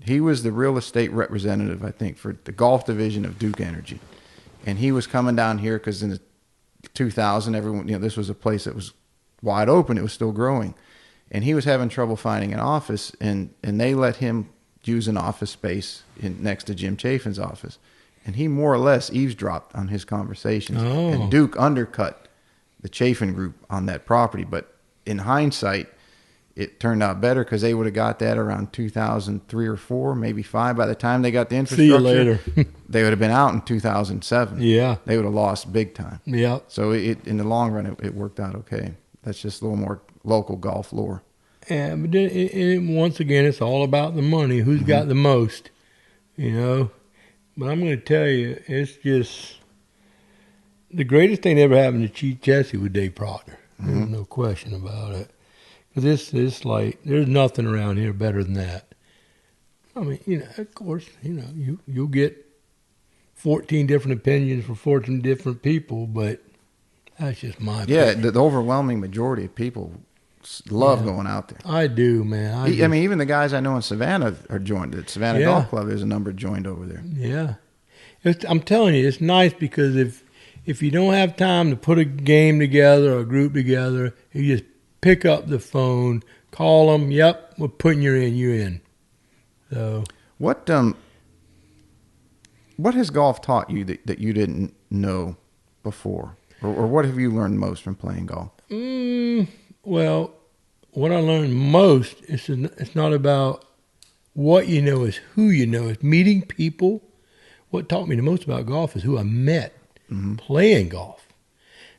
he was the real estate representative, I think, for the golf division of Duke Energy. And he was coming down here because in the 2000, everyone, this was a place that was wide open. It was still growing. And he was having trouble finding an office, and they let him use an office space next to Jim Chafin's office. And he more or less eavesdropped on his conversations. Oh. And Duke undercut the Chafin group on that property. But in hindsight, it turned out better because they would have got that around 2003 or 4, maybe 5. By the time they got the infrastructure, see you later. They would have been out in 2007. Yeah. They would have lost big time. Yeah. So in the long run, it worked out okay. That's just a little more local golf lore. Yeah, but then once again, it's all about the money. Who's got the most, But I'm going to tell you, it's just the greatest thing that ever happened to Chief Jesse with Dave Proctor. There's no question about it. Because it's like, there's nothing around here better than that. I mean, of course, you'll get 14 different opinions from 14 different people, but that's just my opinion. Yeah, the overwhelming majority of people love going out there. I do, man. I mean, even the guys I know in Savannah are joined. At Savannah Golf Club, there's a number joined over there. Yeah. I'm telling you, it's nice because if you don't have time to put a game together or a group together, you just pick up the phone, call them. Yep, we're putting you in. You're in. So what has golf taught you that you didn't know before, or what have you learned most from playing golf? Well, what I learned most is it's not about what you know, it's who you know. It's meeting people. What taught me the most about golf is who I met playing golf.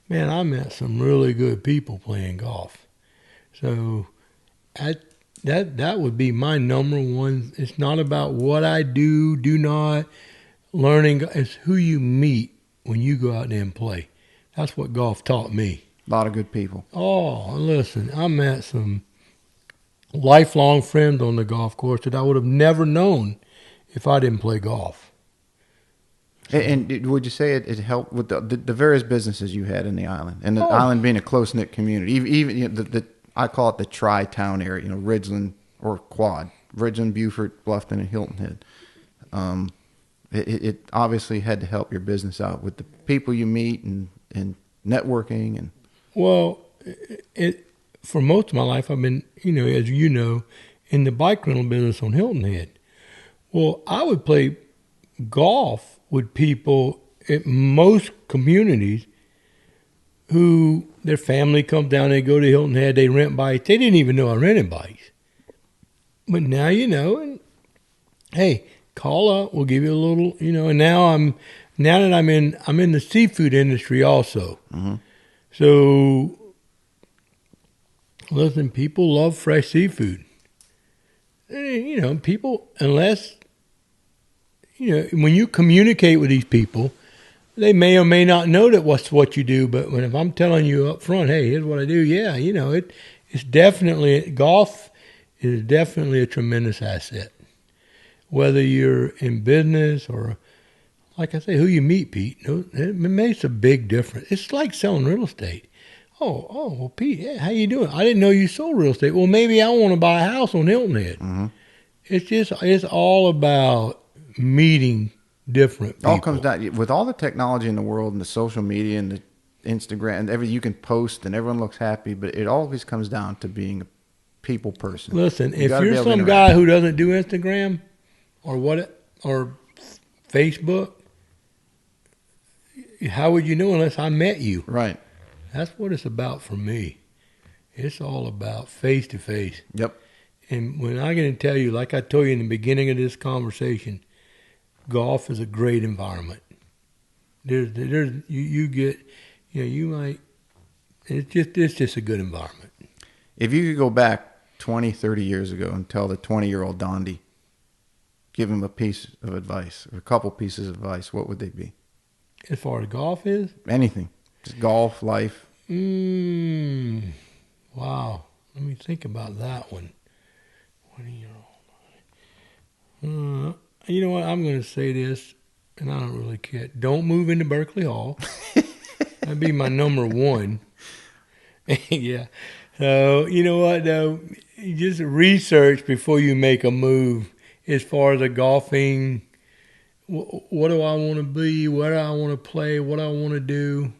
Man, I met some really good people playing golf. So that would be my number one. It's not about what I do not. Learning is who you meet when you go out there and play. That's what golf taught me. A lot of good people. Oh, listen, I met some lifelong friends on the golf course that I would have never known if I didn't play golf. And would you say it helped with the various businesses you had in the island, and the island being a close-knit community? Even I call it the tri-town area, Ridgeland or Quad, Ridgeland, Beaufort, Bluffton, and Hilton Head. It obviously had to help your business out with the people you meet and networking. And well, for most of my life, I've been, as you know, in the bike rental business on Hilton Head. Well, I would play golf with people at most communities who their family comes down, they go to Hilton Head, they rent bikes. They didn't even know I rented bikes. But now you know, and hey, call up, we'll give you a little, and now that I'm in the seafood industry also. So listen, people love fresh seafood. People, unless when you communicate with these people, they may or may not know that what's what you do, but if I'm telling you up front, hey, here's what I do, it's definitely, golf is definitely a tremendous asset. Whether you're in business or, like I say, who you meet, Pete, it makes a big difference. It's like selling real estate. Well, Pete, yeah, how you doing? I didn't know you sold real estate. Well, maybe I want to buy a house on Hilton Head. It's all about meeting different people. All comes down with all the technology in the world and the social media and the Instagram and everything you can post and everyone looks happy, but it always comes down to being a people person. Listen, if you're some guy who doesn't do Instagram or Facebook, how would you know unless I met you? Right. That's what it's about for me. It's all about face to face. Yep. And when I'm going to tell you, like I told you in the beginning of this conversation, golf is a great environment. You might, it's just a good environment. If you could go back 20, 30 years ago and tell the 20-year-old Dondi, give him a piece of advice or a couple pieces of advice, what would they be? As far as golf is? Anything. Just golf, life. Wow. Let me think about that one. 20-year-old. You know what? I'm going to say this, and I don't really care. Don't move into Berkeley Hall. That'd be my number one. Yeah. So, you know what, though? You just research before you make a move as far as the golfing. What do I want to be? What do I want to play? What do I want to do?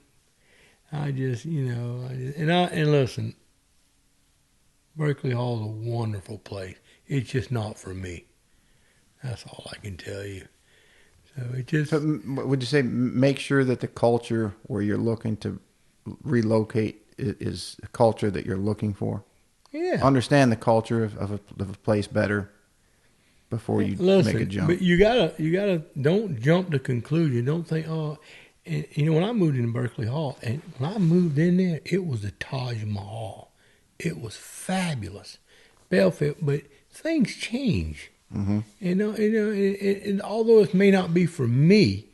I just, and listen, Berkeley Hall is a wonderful place. It's just not for me. That's all I can tell you. So it just. So would you say make sure that the culture where you're looking to relocate is a culture that you're looking for? Yeah. Understand the culture of a place better before you make a jump. But you gotta don't jump to conclusion. Don't think, and, when I moved into Berkeley Hall, and when I moved in there, it was the Taj Mahal. It was fabulous, Belfield. But things change. Mm-hmm. And although it may not be for me,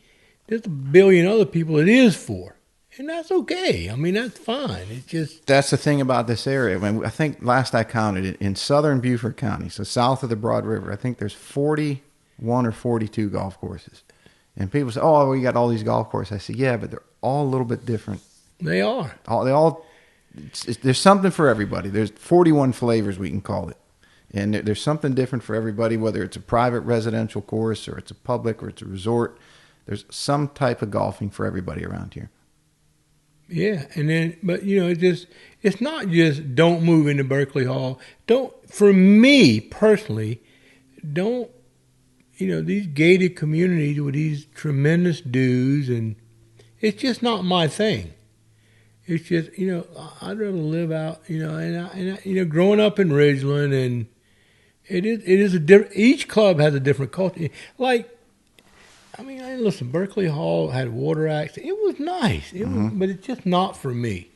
there's a billion other people it is for. And that's okay. I mean, that's fine. It's just... That's the thing about this area. I think last I counted it, in southern Beaufort County, so south of the Broad River, I think there's 41 or 42 golf courses. And people say, oh, we got all these golf courses. I say, yeah, but they're all a little bit different. They are. There's something for everybody. There's 41 flavors, we can call it. And there's something different for everybody, whether it's a private residential course or it's a public or it's a resort. There's some type of golfing for everybody around here. Yeah, but it's not just don't move into Berkeley Hall. For me personally, these gated communities with these tremendous dues, and it's just not my thing. It's just, I'd rather live out, and growing up in Ridgeland, and it is each club has a different culture. Like, listen, Berkeley Hall had water access. It was nice, but it's just not for me.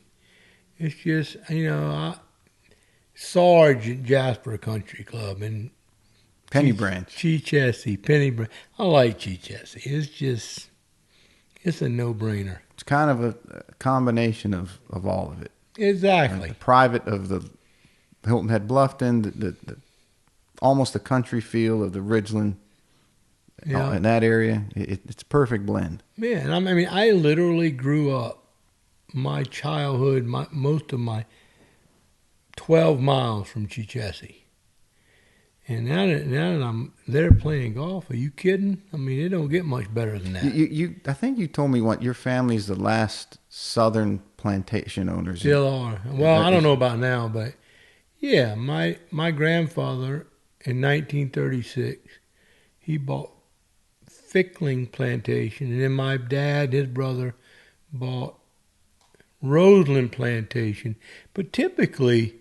It's just, Sarge at Jasper Country Club and Penny Branch. Chichessie, Penny Branch. I like Chichessie. It's a no-brainer. It's kind of a combination of all of it. Exactly. Like the private of the Hilton Head Bluffton, the almost the country feel of the Ridgeland. In that area, it's a perfect blend. Yeah, and I literally grew up my childhood, most of my 12 miles from Chichessie. And now that I'm there playing golf, are you kidding? It don't get much better than that. I think you told me your family's the last southern plantation owners. Still are. Well, I don't know about now, but yeah, my grandfather in 1936, he bought Fickling Plantation, and then my dad, his brother, bought Roseland Plantation. But typically,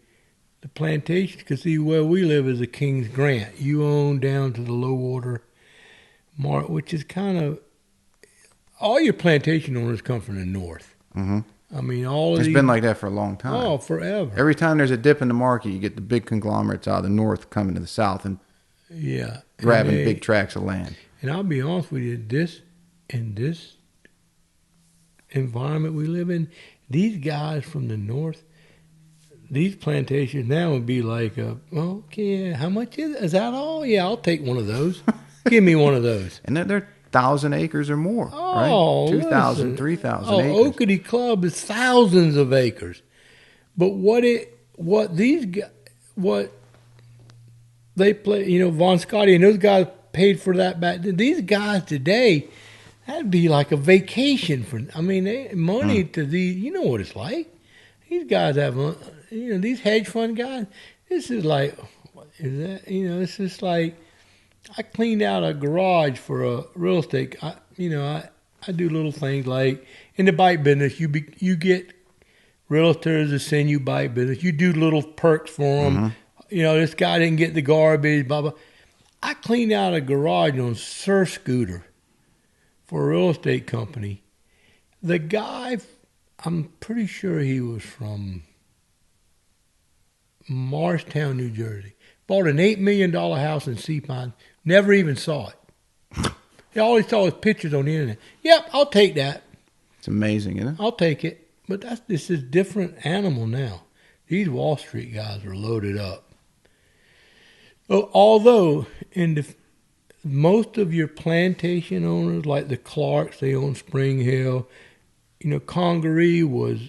the plantation, because see where we live is a King's Grant. You own down to the low water mark, which is kind of all your plantation owners come from the north. Mm-hmm. It's been like that for a long time. Oh, forever. Every time there's a dip in the market, you get the big conglomerates out of the north coming to the south and grabbing big tracts of land. And I'll be honest with you, this environment we live in, these guys from the north, these plantations now would be like, okay, how much is it? Is that all? Yeah, I'll take one of those. Give me one of those. And they're 1,000 acres or more, right? 2,000, 3,000 acres. Oakity Club is thousands of acres. But what they play, Von Scotty and those guys paid for that back then. These guys today, that'd be like a vacation for. Money to these. You know what it's like. These guys have, these hedge fund guys. This is like, it's just like, I cleaned out a garage for a real estate. I do little things like in the bike business. You get realtors to send you bike business. You do little perks for them. Mm-hmm. This guy didn't get the garbage. Blah blah. I cleaned out a garage on Surf Scooter for a real estate company. The guy, I'm pretty sure he was from Morristown, New Jersey. Bought an $8 million house in Sea Pine. Never even saw it. He always saw his pictures on the internet. Yep, I'll take that. It's amazing, isn't it? I'll take it. But this is a different animal now. These Wall Street guys are loaded up. Although most of your plantation owners, like the Clarks, they own Spring Hill. Congaree was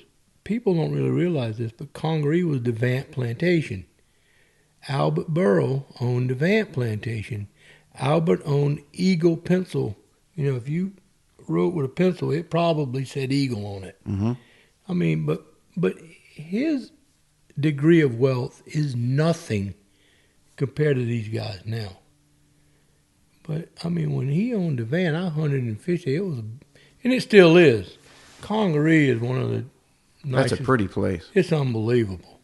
people don't really realize this, but Congaree was Devant Plantation. Albert Burrow owned Devant Plantation. Albert owned Eagle Pencil. You know, if you wrote with a pencil, it probably said Eagle on it. Mm-hmm. I mean, but his degree of wealth is nothing compared to these guys now. But I mean, when he owned Devant, I hunted and fished. It was, and it still is. Congaree is one of the nicest. That's a pretty place. It's unbelievable,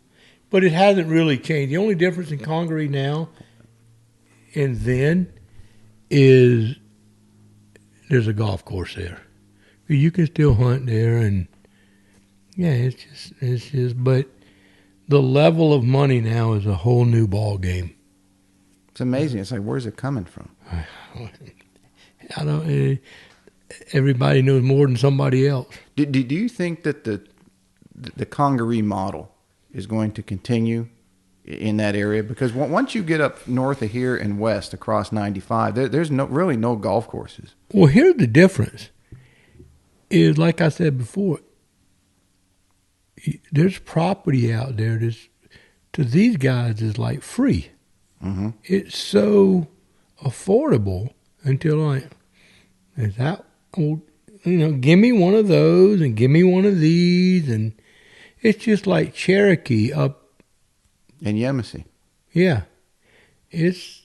but it hasn't really changed. The only difference in Congaree now and then is there's a golf course there. You can still hunt there, and yeah, it's just. But the level of money now is a whole new ball game. It's amazing. It's like, where's it coming from? I don't. Everybody knows more than somebody else. Do you think that the Congaree model is going to continue in that area? Because once you get up north of here and west across 95, there's really no golf courses. Well, here's the difference. Is like I said before, there's property out there that's, to these guys, is like free. Mm-hmm. It's so affordable until is that, well, you know, give me one of those and give me one of these, and it's just like Cherokee up in Yemassee. Yeah, it's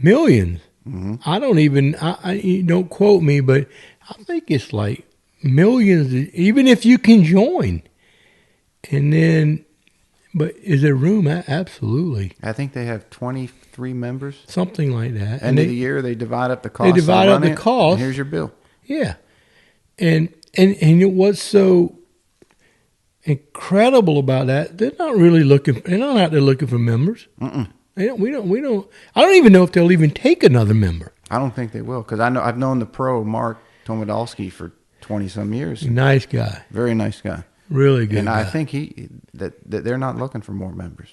millions. Mm-hmm. I don't even. You don't quote me, but I think it's like millions, even if you can join. And then, but is there room? Absolutely. I think they have 23 members. Something like that. End of the year, they divide up the cost. They divide up the cost. Here's your bill. Yeah. And what's so incredible about that, they're not out there looking for members. Mm-mm. We don't. I don't even know if they'll even take another member. I don't think they will, because I've known the pro Mark Tomodolsky for 20-some years. Nice guy. Very nice guy. Really good. And guy. I think that they're not looking for more members.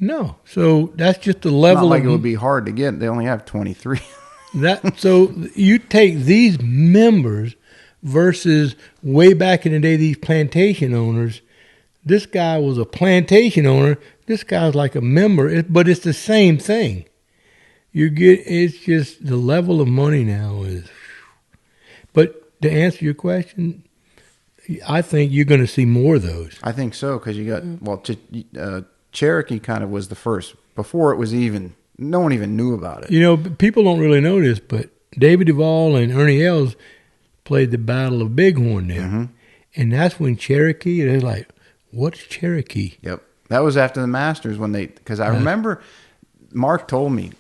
No. So that's just the level. Not like it would be hard to get. They only have 23. So you take these members versus way back in the day, these plantation owners. This guy was a plantation owner. This guy's like a member, but it's the same thing. It's just the level of money now is. But to answer your question, I think you're going to see more of those. I think so, because you got, Cherokee kind of was the first. Before it was even, no one even knew about it. You know, people don't really know this, but David Duvall and Ernie Els played the Battle of Bighorn there. Mm-hmm. And that's when Cherokee, they're like, what's Cherokee? Yep. That was after the Masters because I remember Mark told me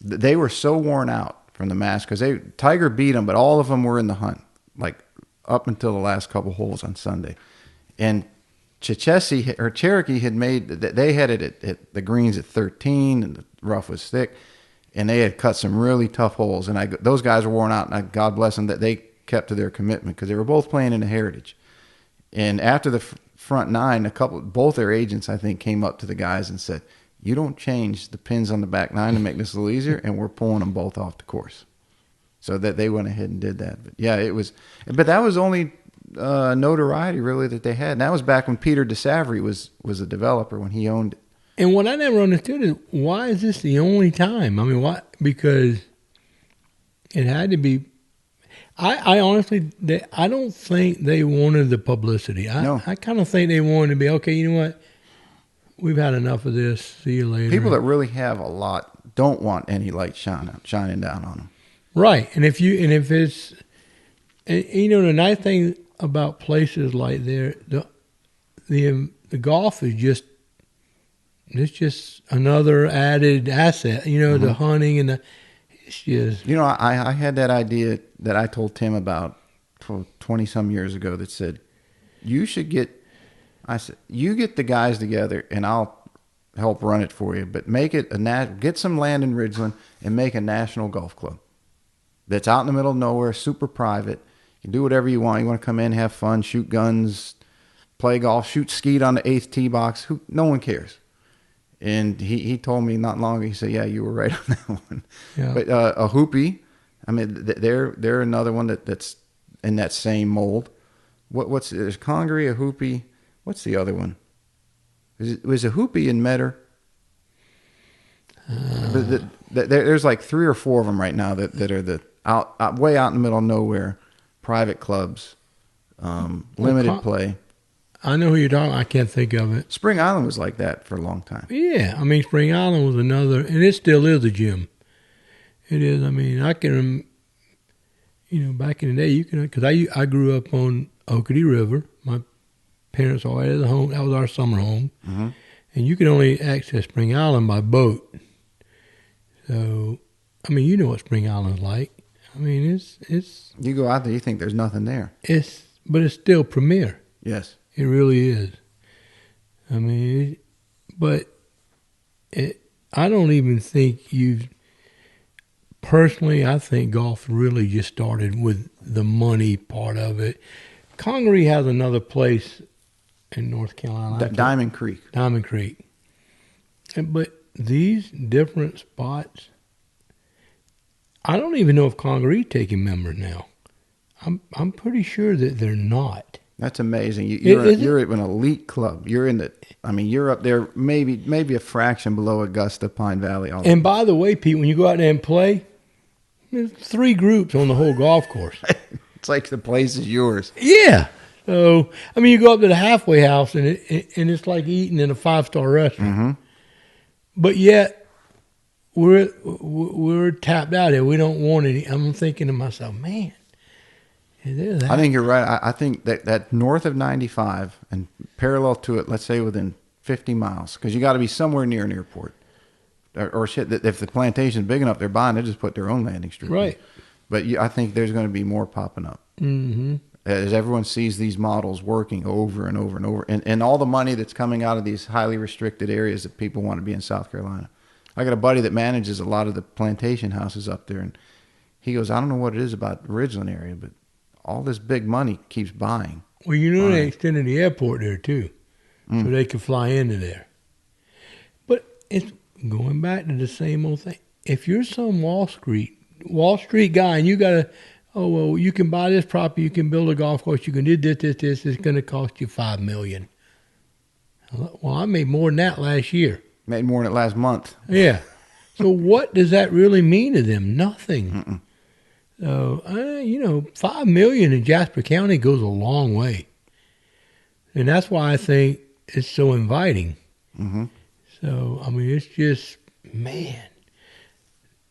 they were so worn out from the Masters, because Tiger beat them, but all of them were in the hunt, like up until the last couple holes on Sunday. And Cherokee had they had it at the greens at 13, and the rough was thick, and they had cut some really tough holes. And those guys were worn out, and God bless them that they kept to their commitment, because they were both playing in the Heritage. And after the front nine, both their agents, I think, came up to the guys and said, "You don't change the pins on the back nine to make this a little easier," and we're pulling them both off the course. So that they went ahead and did that. But yeah, but that was only notoriety really that they had. And that was back when Peter DeSavary was a developer, when he owned it. And what I never understood is, why is this the only time? I mean, why? Because it had to be. I honestly, I don't think they wanted the publicity. No. I kind of think they wanted to be, okay, you know what? We've had enough of this. See you later. People that really have a lot don't want any light shining down on them. Right. And if it's, you know, the nice thing about places like there, the golf is just another added asset, you know, mm-hmm. The hunting and it's just. You know, I had that idea that I told Tim about 20-some years ago that said, you get the guys together and I'll help run it for you, but make it get some land in Ridgeland and make a national golf club that's out in the middle of nowhere, super private. You can do whatever you want. You want to come in, have fun, shoot guns, play golf, shoot skeet on the 8th tee box. No one cares. And he told me not long ago, he said, yeah, you were right on that one. Yeah. But a hoopy, I mean, they're another one that's in that same mold. what's there's Congaree, a Hoopie. What's the other one? Was a Hoopie in Metter? There's like 3 or 4 of them right now that are the way out in the middle of nowhere, private clubs, limited play. I know who you're talking. I can't think of it. Spring Island was like that for a long time. Yeah, I mean Spring Island was another, and it still is a gym. It is. I mean, I can, back in the day, you can, because I grew up on Oakity River. My parents always had a home. That was our summer home, Mm-hmm. and you could only access Spring Island by boat. So, I mean, you know what Spring Island's like. I mean, it's. You go out there, you think there's nothing there. But it's still premier. Yes. It really is. I mean, I don't even think personally, I think golf really just started with the money part of it. Congaree has another place in North Carolina. Diamond Creek. But these different spots, I don't even know if Congaree's taking members now. I'm pretty sure that they're not. That's amazing. You're an elite club. You're you're up there maybe a fraction below Augusta, Pine Valley. And by the way, Pete, when you go out there and play, there's 3 groups on the whole golf course. It's like the place is yours. Yeah. So, I mean, you go up to the halfway house and it's like eating in a 5-star restaurant. Mm-hmm. But yet, we're tapped out here. We don't want any. I'm thinking to myself, man. I think you're right. I think that north of 95 and parallel to it, let's say within 50 miles, because you got to be somewhere near an airport. Or shit, if the plantation's big enough, they're buying, they just put their own landing strip. Right. But I think there's going to be more popping up. Mm-hmm. As everyone sees these models working over and over and over. And all the money that's coming out of these highly restricted areas that people want to be in South Carolina. I got a buddy that manages a lot of the plantation houses up there, and he goes, I don't know what it is about the Ridgeland area, but all this big money keeps buying. Well, they extended the airport there, too, so they could fly into there. But it's going back to the same old thing. If you're some Wall Street guy, and you got to, you can buy this property, you can build a golf course, you can do this, it's going to cost you $5 million. Well, I made more than that last year. Made more than it last month. Yeah. So what does that really mean to them? Nothing. Mm-mm. So, $5 million in Jasper County goes a long way. And that's why I think it's so inviting. Mm-hmm. So, I mean, it's just, man.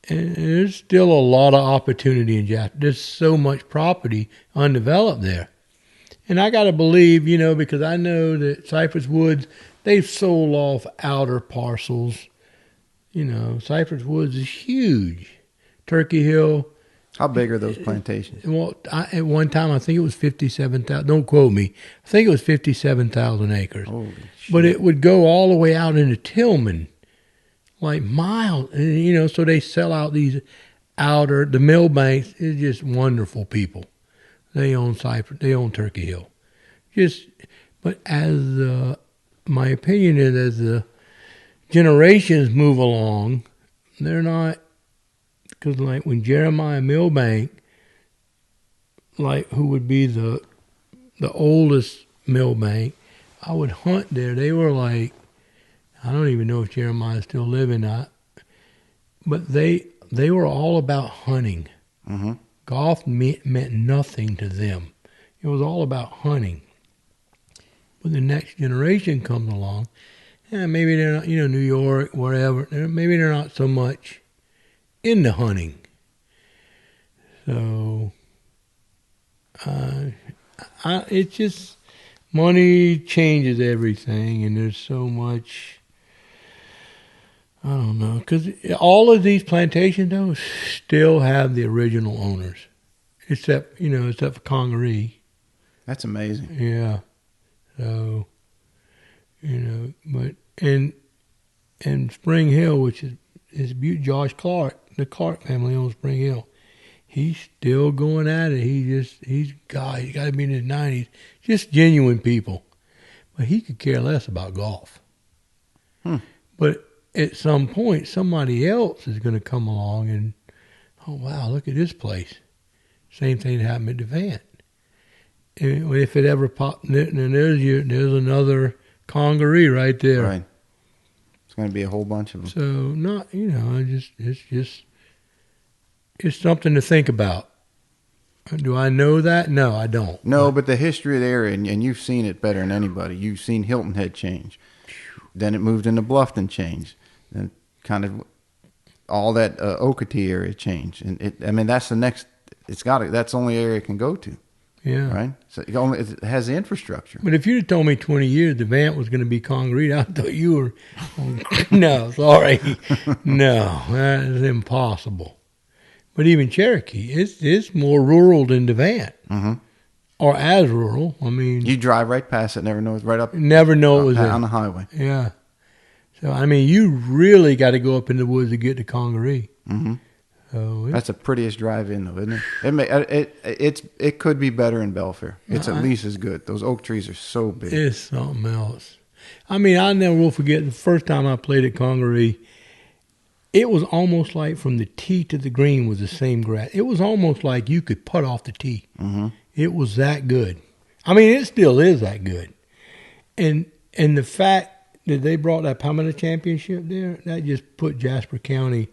And there's still a lot of opportunity in Jasper. There's so much property undeveloped there. And I got to believe, because I know that Cypress Woods, they've sold off outer parcels. Cypress Woods is huge. Turkey Hill. How big are those plantations? Well, at one time, I think it was 57,000. Don't quote me. I think it was 57,000 acres. Holy shit. But it would go all the way out into Tillman, like miles. And, so they sell out these the millbanks. It's just wonderful people. They own Cypress. They own Turkey Hill. But as my opinion is, as the generations move along, they're not. Because like when Jeremiah Milbank, who would be the oldest Milbank, I would hunt there. They were like, I don't even know if Jeremiah's still living. But they were all about hunting. Mm-hmm. Golf meant nothing to them. It was all about hunting. When the next generation comes along, maybe they're not, New York, wherever, maybe they're not so much into hunting. So, it's just, money changes everything, and there's so much, I don't know, because all of these plantations, though, still have the original owners, except for Congaree. That's amazing. Yeah. So, but in Spring Hill, which is Josh Clark, the Clark family owns Spring Hill. He's still going at it. He's got to be in his 90s. Just genuine people. But he could care less about golf. But at some point, somebody else is going to come along and, oh, wow, look at this place. Same thing that happened at Devant. if it ever popped, then there's another congaree right there. Right. It's going to be a whole bunch of them. So not, it's something to think about. Do I know that? No, I don't. No, but the history of the area, and you've seen it better than anybody. You've seen Hilton Head change. Then it moved into Bluffton change. Then kind of all that Okatee area changed. And that's the next, that's the only area it can go to. Yeah. Right? So it has the infrastructure. But if you'd have told me 20 years the Vant was going to be concrete, I thought you were, no, sorry. No, that is impossible. But even Cherokee, it's more rural than the Vant. Mm-hmm. Or as rural. I mean, you drive right past it, never know it's right up. Never know it was on the highway. Yeah. So I mean, you really got to go up in the woods to get to Congaree. Mm-hmm. So that's the prettiest drive in, though, isn't it? It could be better in Belfair. It's at least as good. Those oak trees are so big. It's something else. I mean, I never will forget the first time I played at Congaree. It was almost like from the tee to the green was the same grass. It was almost like you could putt off the tee. Mm-hmm. It was that good. I mean, it still is that good. And the fact that they brought that permanent championship there, that just put Jasper County,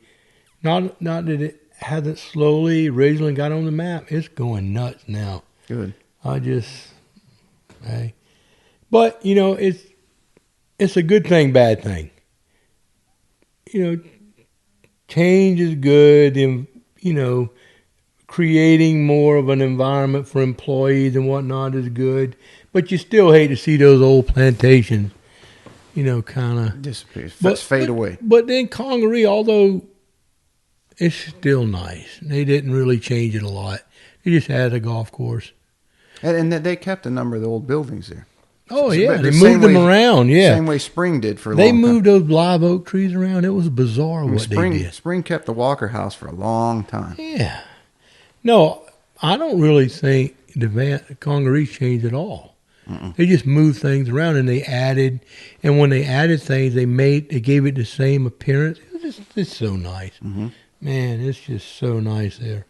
not that it hasn't slowly, Ridgeland got on the map. It's going nuts now. Good. Hey. But, it's a good thing, bad thing. Change is good, and, creating more of an environment for employees and whatnot is good. But you still hate to see those old plantations, kind of disappear, fade away. But then Congaree, although it's still nice, they didn't really change it a lot. They just added a golf course. And they kept a number of the old buildings there. Oh, yeah. They moved them around, yeah. Same way Spring did for a long time. They moved those live oak trees around. It was bizarre what they did. Spring kept the Walker House for a long time. Yeah. No, I don't really think the Congaree changed at all. Mm-mm. They just moved things around, and they added. And when they added things, they gave it the same appearance. It's so nice. Mm-hmm. Man, it's just so nice there.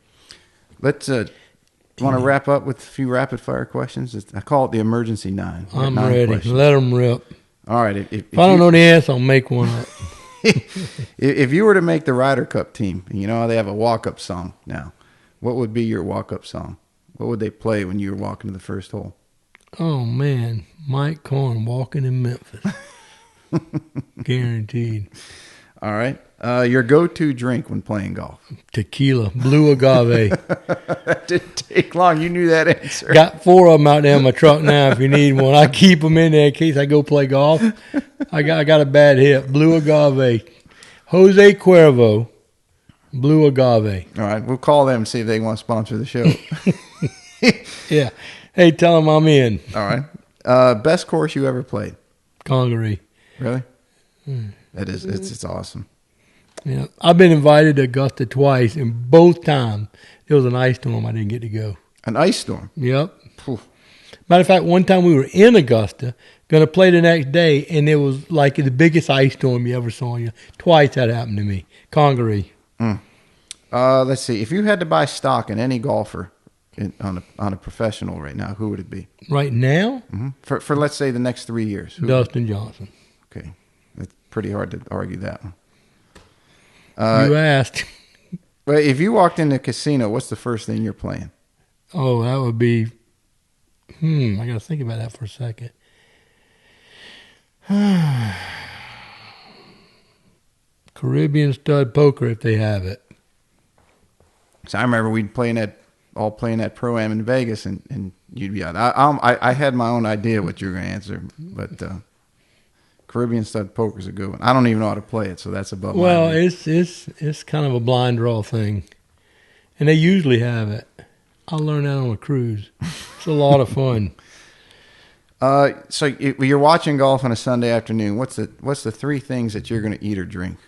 Let's want to wrap up with a few rapid-fire questions? I call it the emergency 9. I'm ready. Questions. Let them rip. All right. If I don't know the answer, I'll make one up. If you were to make the Ryder Cup team, how they have a walk-up song now, what would be your walk-up song? What would they play when you were walking to the first hole? Oh, man. Mike Corn, Walking in Memphis. Guaranteed. All right. Your go-to drink when playing golf? Tequila, blue agave. That didn't take long. You knew that answer. Got 4 of them out there in my truck now if you need one. I keep them in there in case I go play golf. I got a bad hip. Blue agave. Jose Cuervo, blue agave. All right. We'll call them and see if they want to sponsor the show. Yeah. Hey, tell them I'm in. All right. Best course you ever played? Congaree. Really? That is, it's awesome. Yeah, I've been invited to Augusta twice, and both times there was an ice storm. I didn't get to go. An ice storm? Yep. Oof. Matter of fact, one time we were in Augusta, going to play the next day, and it was like the biggest ice storm you ever saw. Twice that happened to me. Congaree. Let's see. If you had to buy stock in any golfer on a professional right now, who would it be? Right now? Mm-hmm. For let's say the next 3 years. Dustin Johnson. Okay. It's pretty hard to argue that one. You asked. Well, if you walked into a casino, what's the first thing you're playing? Oh, that would be. I got to think about that for a second. Caribbean stud poker, if they have it. So I remember we'd all playing that Pro-Am in Vegas, and you'd be out. I had my own idea what you were going to answer, but Caribbean stud poker is a good one. I don't even know how to play it, so that's above my Well, idea. it's kind of a blind draw thing, and they usually have it. I learned that on a cruise. It's a lot of fun. So you're watching golf on a Sunday afternoon. What's the 3 things that you're going to eat or drink?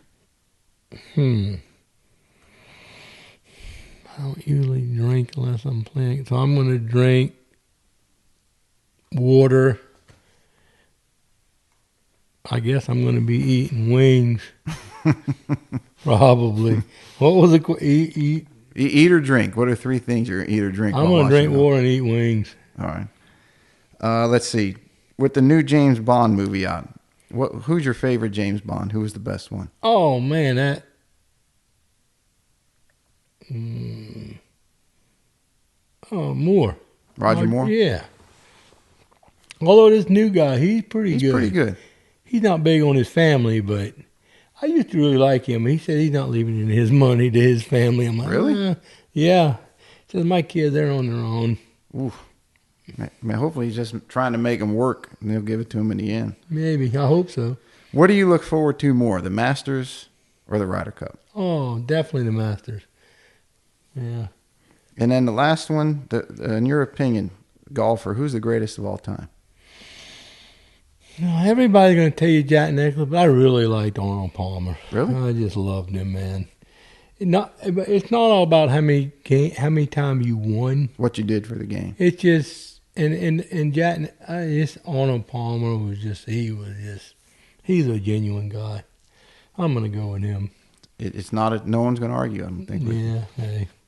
I don't usually drink unless I'm playing, so I'm going to drink water. I guess I'm going to be eating wings. Probably. What was it? Eat? Eat or drink? What are 3 things you're going to eat or drink? I'm going to drink water and eat wings. All right. Let's see. With the new James Bond movie out, who's your favorite James Bond? Who was the best one? Oh man, that. Moore. Roger Moore? Yeah. Although this new guy, he's pretty good. He's pretty good. He's not big on his family, but I used to really like him. He said he's not leaving his money to his family. I'm like, really? Yeah. He says, my kids, they're on their own. Oof. Man, hopefully he's just trying to make them work, and they'll give it to him in the end. Maybe. I hope so. What do you look forward to more, the Masters or the Ryder Cup? Oh, definitely the Masters. Yeah. And then the last one, in your opinion, golfer, who's the greatest of all time? Everybody's going to tell you Jack Nicklaus, but I really liked Arnold Palmer. Really? I just loved him, man. It's not all about how many times you won. What you did for the game. It's just and Jack, Arnold Palmer was just he's a genuine guy. I'm gonna go with him. It's not no one's gonna argue. I don't think. Yeah.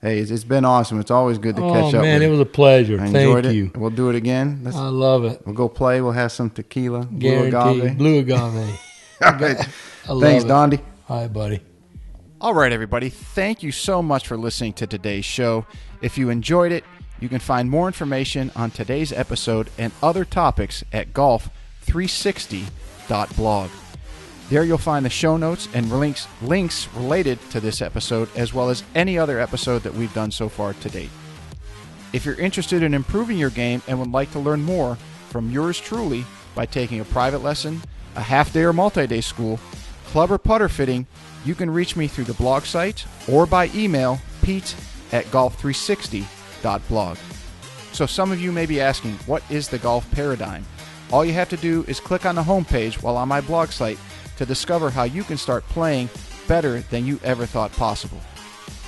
Hey, it's been awesome. It's always good to catch up. Oh man, with it was a pleasure. I enjoyed Thank you. We'll do it again. I love it. We'll go play. We'll have some tequila. Guaranteed. Blue agave. All right. Thanks, Dondi. Hi, buddy. All right, everybody. Thank you so much for listening to today's show. If you enjoyed it, you can find more information on today's episode and other topics at golf360.blog. There you'll find the show notes and links related to this episode, as well as any other episode that we've done so far to date. If you're interested in improving your game and would like to learn more from yours truly by taking a private lesson, a half-day or multi-day school, club or putter fitting, you can reach me through the blog site or by email, pete@golf360.blog. So some of you may be asking, what is the golf paradigm? All you have to do is click on the homepage while on my blog site to discover how you can start playing better than you ever thought possible.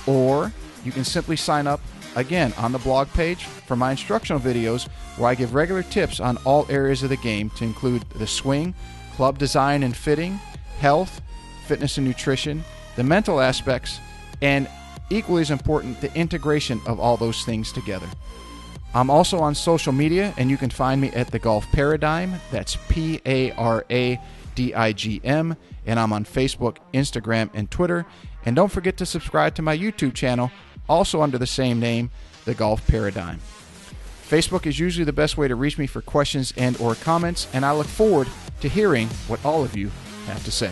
Or you can simply sign up, again, on the blog page for my instructional videos where I give regular tips on all areas of the game to include the swing, club design and fitting, health, fitness and nutrition, the mental aspects, and equally as important, the integration of all those things together. I'm also on social media, and you can find me at The Golf Paradigm. That's Paradigm, and I'm on Facebook, Instagram, and Twitter. And don't forget to subscribe to my YouTube channel, also under the same name, The Golf Paradigm. Facebook is usually the best way to reach me for questions and or comments, and I look forward to hearing what all of you have to say.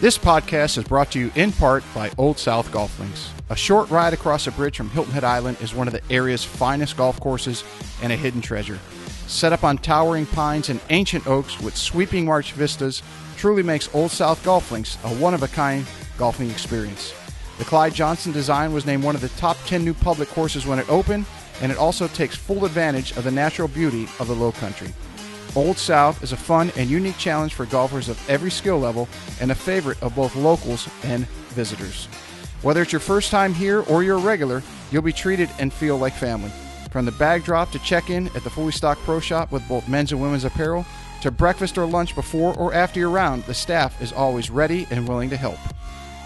This podcast is brought to you in part by Old South Golf Links. A short ride across a bridge from Hilton Head Island is one of the area's finest golf courses and a hidden treasure. Set up on towering pines and ancient oaks with sweeping marsh vistas, truly makes Old South Golf Links a one-of-a-kind golfing experience. The Clyde Johnson design was named one of the top 10 new public courses when it opened, and it also takes full advantage of the natural beauty of the Lowcountry. Old South is a fun and unique challenge for golfers of every skill level and a favorite of both locals and visitors. Whether it's your first time here or you're a regular, you'll be treated and feel like family. From the bag drop to check-in at the fully stocked pro shop with both men's and women's apparel, to breakfast or lunch before or after your round, the staff is always ready and willing to help.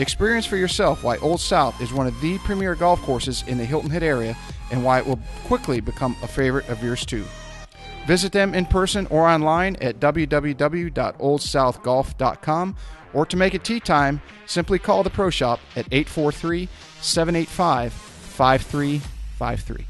Experience for yourself why Old South is one of the premier golf courses in the Hilton Head area and why it will quickly become a favorite of yours too. Visit them in person or online at www.oldsouthgolf.com, or to make it tee time, simply call the pro shop at 843-785-5353.